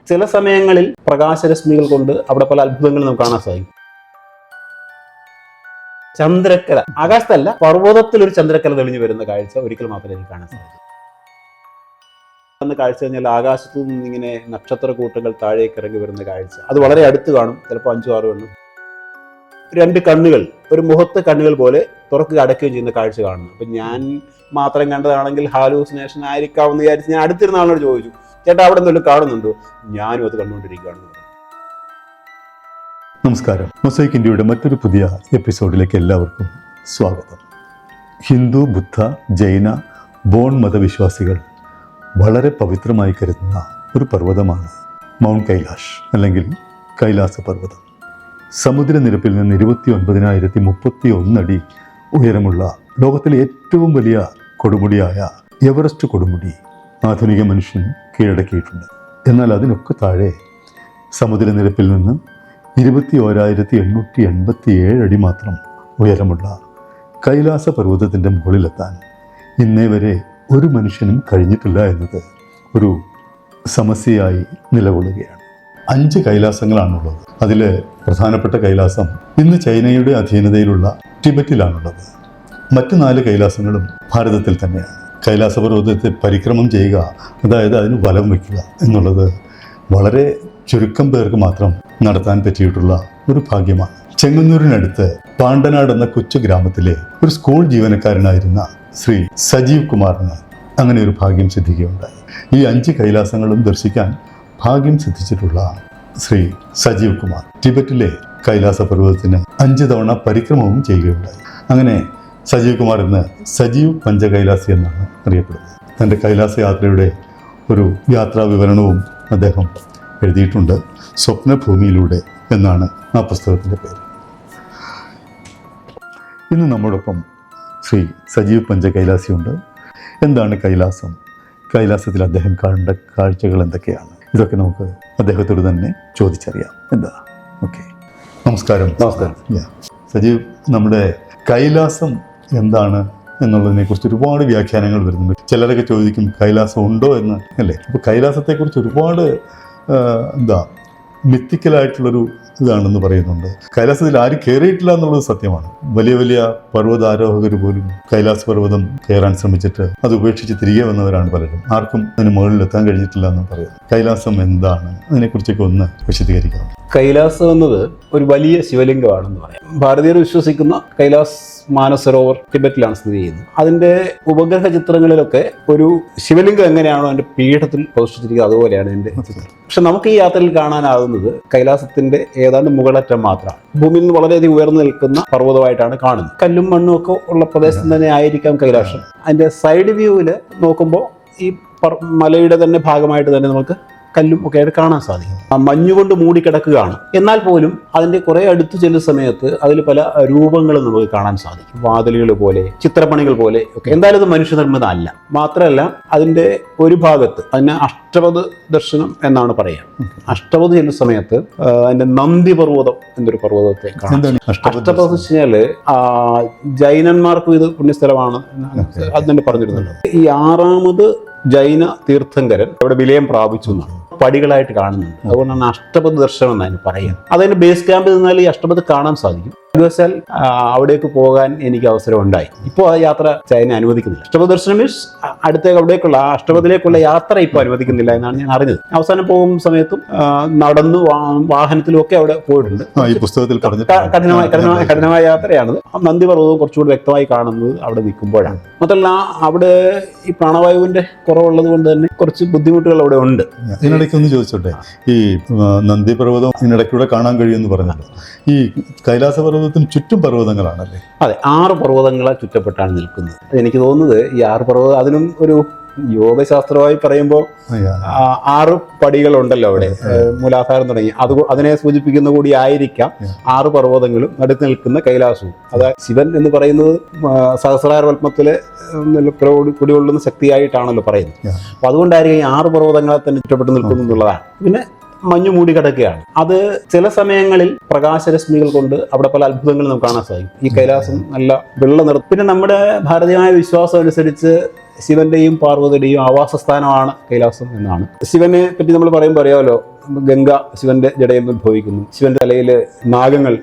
ചില സമയങ്ങളിൽ പ്രകാശരശ്മികൾ കൊണ്ട് അവിടെ പല അത്ഭുതങ്ങളും നമുക്ക് കാണാൻ സാധിക്കും. ചന്ദ്രക്കല, ആകാശത്തല്ല പർവ്വതത്തിൽ ഒരു ചന്ദ്രക്കല തെളിഞ്ഞു വരുന്ന കാഴ്ച ഒരിക്കൽ മാത്രമേ എനിക്ക് കാണാൻ സാധിക്കും. കാഴ്ച കഴിഞ്ഞാൽ ആകാശത്തു നിന്ന് ഇങ്ങനെ നക്ഷത്ര കൂട്ടങ്ങൾ താഴേക്ക് ഇറങ്ങി വരുന്ന കാഴ്ച, അത് വളരെ അടുത്ത് കാണും. ചിലപ്പോൾ 5-6 എണ്ണം, 2 കണ്ണുകൾ, ഒരു മുഖത്ത് കണ്ണുകൾ പോലെ തുറക്കുക അടയ്ക്കുകയും ചെയ്യുന്ന കാഴ്ച കാണുന്നു. അപ്പം ഞാൻ മാത്രം കണ്ടതാണെങ്കിൽ ഹാലൂസിനേഷൻ ആയിരിക്കാമെന്ന് വിചാരിച്ച് ഞാൻ അടുത്തിരുന്ന ആളോട് ചോദിച്ചു, ചേട്ടാ അവിടെ എന്തെങ്കിലും കാണുന്നുണ്ടോ? ഞാനും അത് കണ്ടുകൊണ്ടിരിക്കുകയാണ്. നമസ്കാരം. മൊസൈക്ക് ഇന്ത്യയുടെ മറ്റൊരു പുതിയ എപ്പിസോഡിലേക്ക് എല്ലാവർക്കും സ്വാഗതം. ഹിന്ദു, ബുദ്ധ, ജൈന, ബോൺ മതവിശ്വാസികൾ വളരെ പവിത്രമായി കരുതുന്ന ഒരു പർവ്വതമാണ് മൗണ്ട് കൈലാഷ് അല്ലെങ്കിൽ കൈലാസ പർവ്വതം. സമുദ്രനിരപ്പിൽ നിന്ന് 29,031 അടി ഉയരമുള്ള ലോകത്തിലെ ഏറ്റവും വലിയ കൊടുമുടിയായ എവറസ്റ്റ് കൊടുമുടി ആധുനിക മനുഷ്യൻ കീഴടക്കിയിട്ടുണ്ട്. എന്നാൽ അതിനൊക്കെ താഴെ സമുദ്രനിരപ്പിൽ നിന്ന് 21,887 അടി മാത്രം ഉയരമുള്ള കൈലാസ പർവ്വതത്തിൻ്റെ മുകളിലെത്താൻ ഇന്നേ വരെ ഒരു മനുഷ്യനും കഴിഞ്ഞിട്ടില്ല എന്നത് ഒരു സമസ്യയായി നിലകൊള്ളുകയാണ്. 5 കൈലാസങ്ങളാണുള്ളത്. അതിൽ പ്രധാനപ്പെട്ട കൈലാസം ഇന്ന് ചൈനയുടെ അധീനതയിലുള്ള ടിബറ്റിലാണുള്ളത്. മറ്റ് 4 കൈലാസങ്ങളും ഭാരതത്തിൽ തന്നെയാണ്. കൈലാസ പർവ്വതത്തെ പരിക്രമം ചെയ്യുക, അതായത് അതിന് വലം വയ്ക്കുക എന്നുള്ളത് വളരെ ചുരുക്കം പേർക്ക് മാത്രം നടത്താൻ പറ്റിയിട്ടുള്ള ഒരു ഭാഗ്യമാണ്. ചെങ്ങന്നൂരിനടുത്ത് പാണ്ടനാട് എന്ന കൊച്ചു ഗ്രാമത്തിലെ ഒരു സ്കൂൾ ജീവനക്കാരനായിരുന്ന ശ്രീ സജീവ് കുമാറിന് അങ്ങനെ ഒരു ഭാഗ്യം സിദ്ധിക്കുകയുണ്ടായി. ഈ 5 കൈലാസങ്ങളും ദർശിക്കാൻ ഭാഗ്യം സിദ്ധിച്ചിട്ടുള്ള ശ്രീ സജീവ് കുമാർ ടിബറ്റിലെ കൈലാസ പർവ്വതത്തിന് 5 തവണ പരിക്രമവും ചെയ്യുകയുണ്ടായി. അങ്ങനെ സജീവ് കുമാർ ഇന്ന് സജീവ് പഞ്ചകൈലാസി എന്നാണ് അറിയപ്പെടുന്നത്. തൻ്റെ കൈലാസ യാത്രയുടെ ഒരു യാത്രാ വിവരണവും അദ്ദേഹം എഴുതിയിട്ടുണ്ട്. സ്വപ്നഭൂമിയിലൂടെ എന്നാണ് ആ പുസ്തകത്തിൻ്റെ പേര്. ഇന്ന് നമ്മോടൊപ്പം ശ്രീ സജീവ് പഞ്ചകൈലാസിയുണ്ട്. എന്താണ് കൈലാസം? കൈലാസത്തിൽ അദ്ദേഹം കണ്ട കാഴ്ചകൾ എന്തൊക്കെയാണ്? ഇതൊക്കെ നമുക്ക് അദ്ദേഹത്തോട് തന്നെ ചോദിച്ചറിയാം. എന്താ? ഓക്കെ, നമസ്കാരം. നമസ്കാരം. സജീവ്, നമ്മുടെ കൈലാസം എന്താണ് എന്നുള്ളതിനെ കുറിച്ച് ഒരുപാട് വ്യാഖ്യാനങ്ങൾ വരുന്നുണ്ട്. ചിലരൊക്കെ ചോദിക്കും കൈലാസം ഉണ്ടോ എന്ന്, അല്ലേ? അപ്പോൾ കൈലാസത്തെക്കുറിച്ച് ഒരുപാട് മിത്തിക്കലായിട്ടുള്ളൊരു ഇതാണെന്ന് പറയുന്നുണ്ട്. കൈലാസത്തിൽ ആരും കയറിയിട്ടില്ല എന്നുള്ളത് സത്യമാണ്. വലിയ വലിയ പർവ്വതാരോഹകർ പോലും കൈലാസ പർവ്വതം കയറാൻ ശ്രമിച്ചിട്ട് അത് ഉപേക്ഷിച്ച് തിരികെ വന്നവരാണ് പലരും. ആർക്കും അതിന് മുകളിലെത്താൻ കഴിഞ്ഞിട്ടില്ല എന്ന് പറയുന്നു. കൈലാസം എന്താണ്? അതിനെക്കുറിച്ചൊക്കെ ഒന്ന് വിശദീകരിക്കണം. കൈലാസം എന്നത് ഒരു വലിയ ശിവലിംഗമാണെന്ന് പറയാം. ഭാരതീയർ വിശ്വസിക്കുന്ന കൈലാസ് മാനസരോവർ ടിബറ്റിലാണ് സ്ഥിതി ചെയ്യുന്നത്. അതിൻ്റെ ഉപഗ്രഹ ചിത്രങ്ങളിലൊക്കെ ഒരു ശിവലിംഗം എങ്ങനെയാണോ അതിൻ്റെ പീഠത്തിൽ പ്രതിഷ്ഠിച്ചിരിക്കുന്നത് അതുപോലെയാണ് എൻ്റെ ചിത്രം. പക്ഷെ നമുക്ക് ഈ യാത്രയിൽ കാണാനാകുന്നത് കൈലാസത്തിൻ്റെ ഏതാണ്ട് മുകളറ്റം മാത്രമാണ്. ഭൂമിയിൽ നിന്ന് വളരെയധികം ഉയർന്നു നിൽക്കുന്ന പർവ്വതമായിട്ടാണ് കാണുന്നത്. കല്ലും മണ്ണും ഒക്കെ ഉള്ള പ്രദേശം തന്നെ ആയിരിക്കാം കൈലാസം. അതിൻ്റെ സൈഡ് വ്യൂവിൽ നോക്കുമ്പോൾ ഈ മലയുടെ തന്നെ ഭാഗമായിട്ട് തന്നെ നമുക്ക് കല്ലും ഒക്കെ ആയിട്ട് കാണാൻ സാധിക്കും. മഞ്ഞുകൊണ്ട് മൂടിക്കിടക്കുകയാണ്. എന്നാൽ പോലും അതിൻ്റെ കുറെ അടുത്ത് ചെല്ലുന്ന സമയത്ത് അതിൽ പല രൂപങ്ങളും നമുക്ക് കാണാൻ സാധിക്കും. വാതിലുകൾ പോലെ, ചിത്രപ്പണികൾ പോലെ ഒക്കെ. എന്തായാലും ഇത് മനുഷ്യനിർമ്മിത അല്ല. മാത്രമല്ല അതിൻ്റെ ഒരു ഭാഗത്ത് അതിന് അഷ്ടപദ ദർശനം എന്നാണ് പറയുക. അഷ്ടപദ ചെല്ലുന്ന സമയത്ത് അതിൻ്റെ നന്ദി പർവ്വതം എന്നൊരു പർവ്വതത്തെ കാണാം. അഷ്ടപദ വെച്ച് കഴിഞ്ഞാല് ജൈനന്മാർക്കും ഇത് പുണ്യസ്ഥലമാണ് അത് തന്നെ പറഞ്ഞിരുന്നുണ്ട്. ഈ 6ാമത് ജൈന തീർത്ഥങ്കരൻ അവിടെ വിലയം പ്രാപിച്ചു എന്നാണ് പടികളായിട്ട് കാണുന്നുണ്ട്. അതുകൊണ്ടാണ് അഷ്ടപദ ദർശനം എന്നതിന് പറയുക. അതിന് ബേസ് ക്യാമ്പിൽ നിന്നാൽ ഈ അഷ്ടപദ കാണാൻ സാധിക്കും. ദിവസാൽ അവിടേക്ക് പോകാൻ എനിക്ക് അവസരം ഉണ്ടായി. ഇപ്പോൾ ആ യാത്ര ചൈന അനുവദിക്കുന്നില്ല. അഷ്ടപദ ദർശനം മീൻസ് അടുത്തേക്ക് അവിടേക്കുള്ള അഷ്ടപദിലേക്കുള്ള യാത്ര ഇപ്പോൾ അനുവദിക്കുന്നില്ല എന്നാണ് ഞാൻ അറിഞ്ഞത്. അവസാനം പോകുന്ന സമയത്തും നടന്നു വാഹനത്തിലും ഒക്കെ അവിടെ പോയിട്ടുണ്ട്. കഠിനമായ യാത്രയാണത്. നന്ദിപർവ്വതവും കുറച്ചുകൂടി വ്യക്തമായി കാണുന്നത് അവിടെ നിൽക്കുമ്പോഴാണ്. മാത്രമല്ല അവിടെ ഈ പ്രാണവായുവിന്റെ കുറവുള്ളത് കൊണ്ട് തന്നെ കുറച്ച് ബുദ്ധിമുട്ടുകൾ അവിടെ ഉണ്ട്. ഇതിനിടയ്ക്ക് ഒന്ന് ചോദിച്ചോട്ടെ, ഈ നന്ദിപർവ്വതം ഇതിനിടയ്ക്കൂടെ കാണാൻ കഴിയുമെന്ന് പറഞ്ഞല്ലോ. ഈ കൈലാസ പർവ്വതത്തിന് ചുറ്റും പർവ്വതങ്ങളാണല്ലേ? അതെ, 6 പർവ്വതങ്ങളാൽ ചുറ്റപ്പെട്ടാണ് നിൽക്കുന്നത്. എനിക്ക് തോന്നുന്നത് ഈ 6 പർവ്വതം, അതിനും ഒരു യോഗശാസ്ത്രമായി പറയുമ്പോൾ 6 പടികളുണ്ടല്ലോ അവിടെ, മൂലാധാരം തുടങ്ങി അതിനെ സൂചിപ്പിക്കുന്ന കൂടി ആയിരിക്കാം 6 പർവ്വതങ്ങളും നടുക്ക് നിൽക്കുന്ന കൈലാസവും. അതായത് ശിവൻ എന്ന് പറയുന്നത് സഹസ്രാര പത്മത്തിലെ കുടികൊള്ളുന്ന ശക്തിയായിട്ടാണല്ലോ പറയുന്നത്. അപ്പൊ അതുകൊണ്ടായിരിക്കും ഈ 6 പർവ്വതങ്ങളെ തന്നെ ചുറ്റപ്പെട്ട് നിൽക്കുന്നു എന്നുള്ളതാണ്. പിന്നെ മഞ്ഞു മൂടി കിടക്കുകയാണ്. അത് ചില സമയങ്ങളിൽ പ്രകാശരശ്മികൾ കൊണ്ട് അവിടെ പല അത്ഭുതങ്ങളും നമുക്ക് കാണാൻ സാധിക്കും. ഈ കൈലാസം നല്ല വെള്ള നിറം. പിന്നെ നമ്മുടെ ഭാരതീയമായ വിശ്വാസം അനുസരിച്ച് ശിവന്റെയും പാർവതിയുടെയും ആവാസ സ്ഥാനമാണ് കൈലാസം എന്നാണ്. ശിവനെ പറ്റി നമ്മൾ പറയുമ്പോൾ അറിയാമല്ലോ, ഗംഗ ശിവന്റെ ജടയിൽ നിന്ന് ഉത്ഭവിക്കുന്നു. ശിവന്റെ തലയിൽ നാഗങ്ങൾ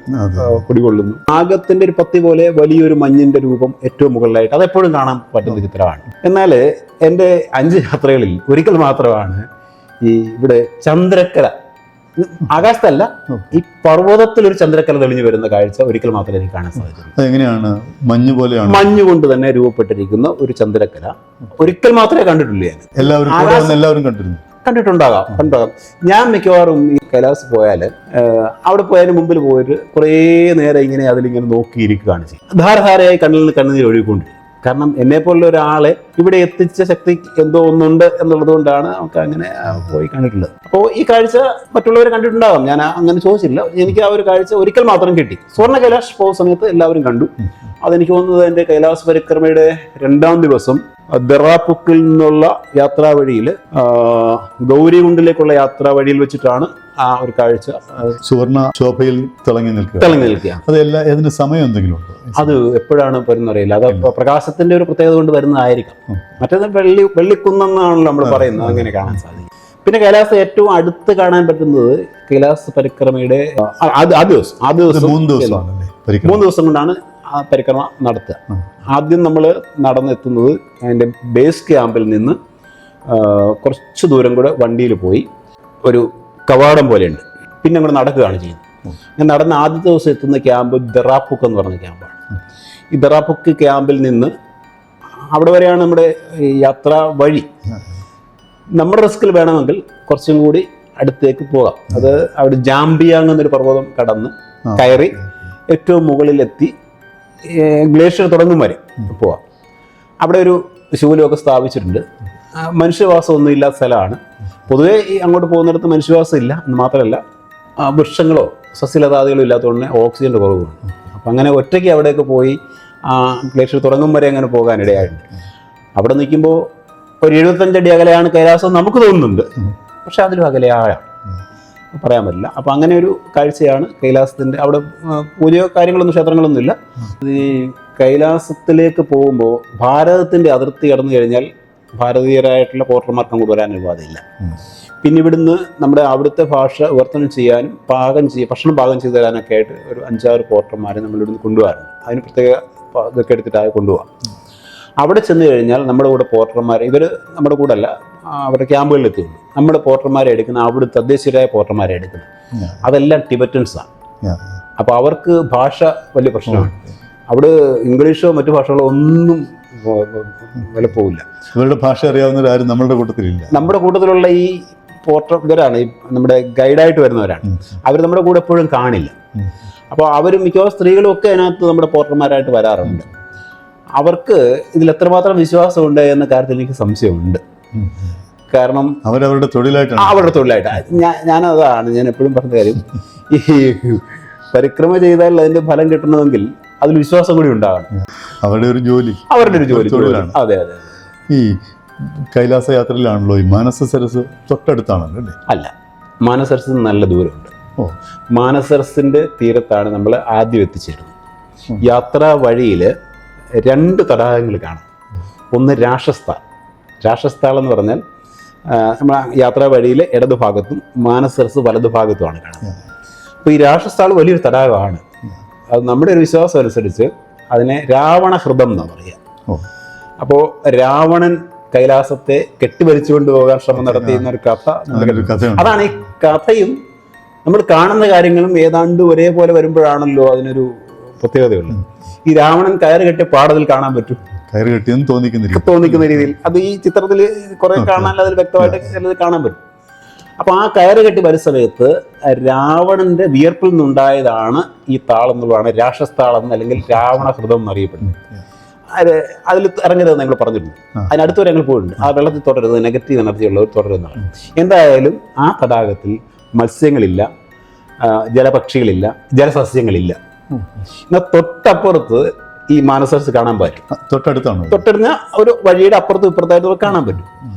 കുടികൊള്ളുന്നു. നാഗത്തിന്റെ ഒരു പത്തി പോലെ വലിയൊരു മഞ്ഞിന്റെ രൂപം ഏറ്റവും മുകളിലായിട്ട് അതെപ്പോഴും കാണാൻ പറ്റുന്ന ചിത്രമാണ്. എന്നാൽ എൻ്റെ 5 യാത്രകളിൽ ഒരിക്കൽ മാത്രമാണ് ഈ ഇവിടെ ചന്ദ്രക്കല, ആകാശത്തല്ല, ഈ പർവ്വതത്തിലൊരു ചന്ദ്രക്കല തെളിഞ്ഞു വരുന്ന കാഴ്ച ഒരിക്കൽ മാത്രമേ എനിക്ക് കാണാൻ സാധിച്ചു. എങ്ങനെയാണ്? മഞ്ഞ് പോലെയാണ്? മഞ്ഞ് കൊണ്ട് തന്നെ രൂപപ്പെട്ടിരിക്കുന്ന ഒരു ചന്ദ്രക്കല ഒരിക്കൽ മാത്രമേ കണ്ടിട്ടുള്ളൂ. ഞാൻ എല്ലാവരും കണ്ടിട്ടുണ്ടാകാം. ഞാൻ മിക്കവാറും ഈ കൈലാസ് പോയാൽ അവിടെ പോയതിന് മുമ്പിൽ പോയിട്ട് കുറേ നേരം ഇങ്ങനെ അതിലിങ്ങനെ നോക്കിയിരിക്കുകയാണ് ചെയ്യും. ധാരധാരയായി കണ്ണിൽ നിന്ന് കണ്ണുനീർ ഒഴുകിക്കൊണ്ടിരിക്കും. കാരണം എന്നെപ്പോലുള്ള ഒരാളെ ഇവിടെ എത്തിച്ച ശക്തി എന്തോ ഒന്നുണ്ട് എന്നുള്ളത് കൊണ്ടാണ് നമുക്ക് അങ്ങനെ പോയി കണ്ടിട്ടുള്ളത്. അപ്പോൾ ഈ കാഴ്ച മറ്റുള്ളവർ കണ്ടിട്ടുണ്ടാകാം, ഞാൻ അങ്ങനെ ചോദിച്ചില്ല. എനിക്ക് ആ ഒരു കാഴ്ച ഒരിക്കൽ മാത്രം കിട്ടി. സുവർണ്ണ കൈലാഷ് പോകുന്ന സമയത്ത് എല്ലാവരും കണ്ടു. അതെനിക്ക് തോന്നുന്നത് എൻ്റെ കൈലാസ് പരിക്രമയുടെ 2ാം ദിവസം ദറാപ്പുക്കിൽ നിന്നുള്ള യാത്രാ വഴിയിൽ ഗൗരികുണ്ടിലേക്കുള്ള യാത്രാ വഴിയിൽ വെച്ചിട്ടാണ് ആ ഒരു കാഴ്ച സുവർണ ശോഭയിൽ തിളങ്ങി നിൽക്കുക. അതെല്ലാം ഏതിന് സമയം എന്തെങ്കിലും ഉണ്ടോ? അത് എപ്പോഴാണ് വരുന്നറിയില്ല. അത് പ്രകാശത്തിന്റെ ഒരു പ്രത്യേകത കൊണ്ട് വരുന്നതായിരിക്കാം. മറ്റേത് വെള്ളിക്കുന്നെന്നാണല്ലോ നമ്മൾ പറയുന്നത്, അങ്ങനെ കാണാൻ സാധിക്കും. പിന്നെ കൈലാസ് ഏറ്റവും അടുത്ത് കാണാൻ പറ്റുന്നത് കൈലാസ് പരിക്രമയുടെ ആ ദിവസം 3 ദിവസം കൊണ്ടാണ് ആ പരിക്രമ നടത്തുക. ആദ്യം നമ്മൾ നടന്നെത്തുന്നത് അതിൻ്റെ ബേസ് ക്യാമ്പിൽ നിന്ന് കുറച്ച് ദൂരം കൂടെ വണ്ടിയിൽ പോയി ഒരു കവാടം പോലെയുണ്ട്. പിന്നെ അങ്ങോട്ട് നടക്കുകയാണ് ചെയ്യുന്നത്. ഞാൻ നടന്ന ആദ്യത്തെ ദിവസം എത്തുന്ന ക്യാമ്പ് ദറാപ്പുക്ക് എന്ന് പറഞ്ഞ ക്യാമ്പാണ്. ഈ ദറാപ്പുക്ക് ക്യാമ്പിൽ നിന്ന് അവിടെ വരെയാണ് നമ്മുടെ യാത്രാ വഴി. നമ്മുടെ റിസ്കിൽ വേണമെങ്കിൽ കുറച്ചും കൂടി അടുത്തേക്ക് പോകാം. അത് അവിടെ ജാംബിയാങ് എന്നൊരു പർവ്വതം കടന്ന് കയറി ഏറ്റവും മുകളിലെത്തി ഗ്ലേഷ്യർ തുടങ്ങും വരെ പോവാം. അവിടെ ഒരു ശൂലമൊക്കെ സ്ഥാപിച്ചിട്ടുണ്ട്. മനുഷ്യവാസമൊന്നും ഇല്ലാത്ത സ്ഥലമാണ്. പൊതുവേ ഈ അങ്ങോട്ട് പോകുന്നിടത്ത് മനുഷ്യവാസം ഇല്ല എന്ന് മാത്രമല്ല, വൃക്ഷങ്ങളോ സസ്യലതാദികളോ ഇല്ലാത്തതുകൊണ്ട് തന്നെ ഓക്സിജൻ്റെ കുറവുണ്ട്. അപ്പം അങ്ങനെ ഒറ്റയ്ക്ക് അവിടെയൊക്കെ പോയി ഗ്ലേഷ്യർ തുടങ്ങും വരെ അങ്ങനെ പോകാനിടയായിട്ടുണ്ട്. അവിടെ നിൽക്കുമ്പോൾ ഒരു 75 അടി അകലെയാണ് കൈലാസം നമുക്ക് തോന്നുന്നുണ്ട്, പക്ഷെ അതിലും അകലെയാഴാം, പറയാൻ പറ്റില്ല. അപ്പം അങ്ങനെ ഒരു കാഴ്ചയാണ് കൈലാസത്തിൻ്റെ. അവിടെ പൂജയോ കാര്യങ്ങളൊന്നും ക്ഷേത്രങ്ങളൊന്നും ഇല്ല. ഈ കൈലാസത്തിലേക്ക് പോകുമ്പോൾ ഭാരതത്തിൻ്റെ അതിർത്തി കടന്നു കഴിഞ്ഞാൽ ഭാരതീയരായിട്ടുള്ള പോർട്ടർമാർക്ക് അങ്ങോട്ട് വരാൻ അനുവാദമില്ല. പിന്നെ ഇവിടുന്ന് നമ്മുടെ അവിടുത്തെ ഭാഷ വിവർത്തനം ചെയ്യാനും ഭക്ഷണം പാകം ചെയ്ത് തരാനൊക്കെ ആയിട്ട് ഒരു 5-6 പോർട്ടർമാരെ നമ്മളിവിടുന്ന് കൊണ്ടുപോകാറുണ്ട്. അതിന് പ്രത്യേക ഇതൊക്കെ എടുത്തിട്ടാണ് കൊണ്ടുപോകാം. അവിടെ ചെന്ന് കഴിഞ്ഞാൽ നമ്മുടെ കൂടെ പോർട്ടർമാരെ, ഇവർ നമ്മുടെ കൂടെ അല്ല, അവരുടെ ക്യാമ്പുകളിൽ എത്തിയുള്ളൂ. നമ്മുടെ പോർട്ടർമാരെ എടുക്കുന്ന അവിടെ തദ്ദേശീയരായ പോർട്ടർമാരെ എടുക്കുന്നത് അതെല്ലാം ടിബറ്റൻസാണ്. അപ്പോൾ അവർക്ക് ഭാഷ വലിയ പ്രശ്നമാണ്. അവിടെ ഇംഗ്ലീഷോ മറ്റു ഭാഷകളോ ഒന്നും വിലപ്പോവില്ല. ഇവരുടെ ഭാഷ അറിയാവുന്നവരാരും നമ്മുടെ കൂട്ടത്തിലില്ല. നമ്മുടെ കൂട്ടത്തിലുള്ള ഈ ഇവരാണ് ഈ നമ്മുടെ ഗൈഡായിട്ട് വരുന്നവരാണ്. അവർ നമ്മുടെ കൂടെ എപ്പോഴും കാണില്ല. അപ്പോൾ അവർ മിക്കവാറും സ്ത്രീകളും ഒക്കെ അതിനകത്ത് നമ്മുടെ പോർട്ടർമാരായിട്ട് വരാറുണ്ട്. അവർക്ക് ഇതിൽ എത്രമാത്രം വിശ്വാസമുണ്ട് എന്ന കാര്യത്തിൽ എനിക്ക് സംശയമുണ്ട്. കാരണം അവരവരുടെ തൊഴിലായിട്ടാണ്. ഞാനതാണ് ഞാൻ എപ്പോഴും പറഞ്ഞ കാര്യം, ഈ പരിക്രമ ചെയ്താൽ അതിന്റെ ഫലം കിട്ടണമെങ്കിൽ അതിൽ വിശ്വാസം കൂടി ഉണ്ടാകണം. അവരുടെ ഒരു ജോലി തൊഴിലാണ്. അതെ. ഈ കൈലാസ യാത്രയിലാണല്ലോ ഈ മാനസ സരസ് തൊട്ടടുത്താണല്ലോ അല്ലേ? അല്ല, മാനസ സരസ് നല്ല ദൂരമുണ്ട്. മാനസ സരസിന്റെ തീരത്താണ് നമ്മൾ ആദ്യം എത്തിച്ചേരുന്നത്. യാത്രാ വഴിയിൽ 2 തടാകങ്ങൾ കാണാം. ഒന്ന് രാക്ഷസ്ഥാൾ എന്ന് പറഞ്ഞാൽ നമ്മൾ യാത്രാ വഴിയിൽ ഇടതുഭാഗത്തും മാനസ സരസ് വലതുഭാഗത്തുമാണ് കാണുന്നത്. അപ്പോൾ ഈ രാക്ഷസ്ഥാൾ വലിയൊരു തടാകമാണ്. അത് നമ്മുടെ ഒരു വിശ്വാസം അനുസരിച്ച് അതിനെ രാവണഹൃദം എന്നാണ് പറയുക. അപ്പോൾ രാവണൻ കൈലാസത്തെ കെട്ടിവലിച്ചുകൊണ്ട് പോകാൻ ശ്രമം നടത്തിയെന്ന ഒരു കഥ. അതാണ് ഈ കഥയും നമ്മൾ കാണുന്ന കാര്യങ്ങളും ഏതാണ്ട് ഒരേപോലെ വരുമ്പോഴാണല്ലോ അതിനൊരു പ്രത്യേകതയുള്ളത്. ഈ രാവണൻ കയറ് കെട്ടിയ പാടതിൽ കാണാൻ പറ്റും, കയറ് കെട്ടിയെന്ന് തോന്നിക്കുന്ന രീതിയിൽ. അത് ഈ ചിത്രത്തിൽ കുറെ കാണാൻ അതിൽ വ്യക്തമായിട്ട് ചിലത് കാണാൻ പറ്റും. അപ്പോൾ ആ കയറ് കെട്ടി വരുന്ന സമയത്ത് രാവണന്റെ വിയർപ്പിൽ നിന്നുണ്ടായതാണ് ഈ താളെന്നുള്ളതാണ് രാക്ഷസ്ഥാളെന്ന് അല്ലെങ്കിൽ രാവണഹൃദം എന്നറിയപ്പെടുന്നത്. അതിൽ ഇറങ്ങരുതെന്ന് ഞങ്ങൾ പറഞ്ഞിട്ടുണ്ട്. അതിനടുത്തുവരെ ഞങ്ങൾ പോയിട്ടുണ്ട്. ആ വെള്ളത്തിൽ തുടരുത്, നെഗറ്റീവ് എനർജി ഉള്ളവർ തുടരുന്നതാണ്. എന്തായാലും ആ തടാകത്തിൽ മത്സ്യങ്ങളില്ല, ജലപക്ഷികളില്ല, ജലസസ്യങ്ങളില്ല. എന്നാൽ തൊട്ടപ്പുറത്ത് ഈ മാനസ സരസ് കാണാൻ പറ്റും. തൊട്ടടുത്ത ഒരു വഴിയുടെ അപ്പുറത്തും ഇപ്പുറത്തായിട്ട് കാണാൻ പറ്റും.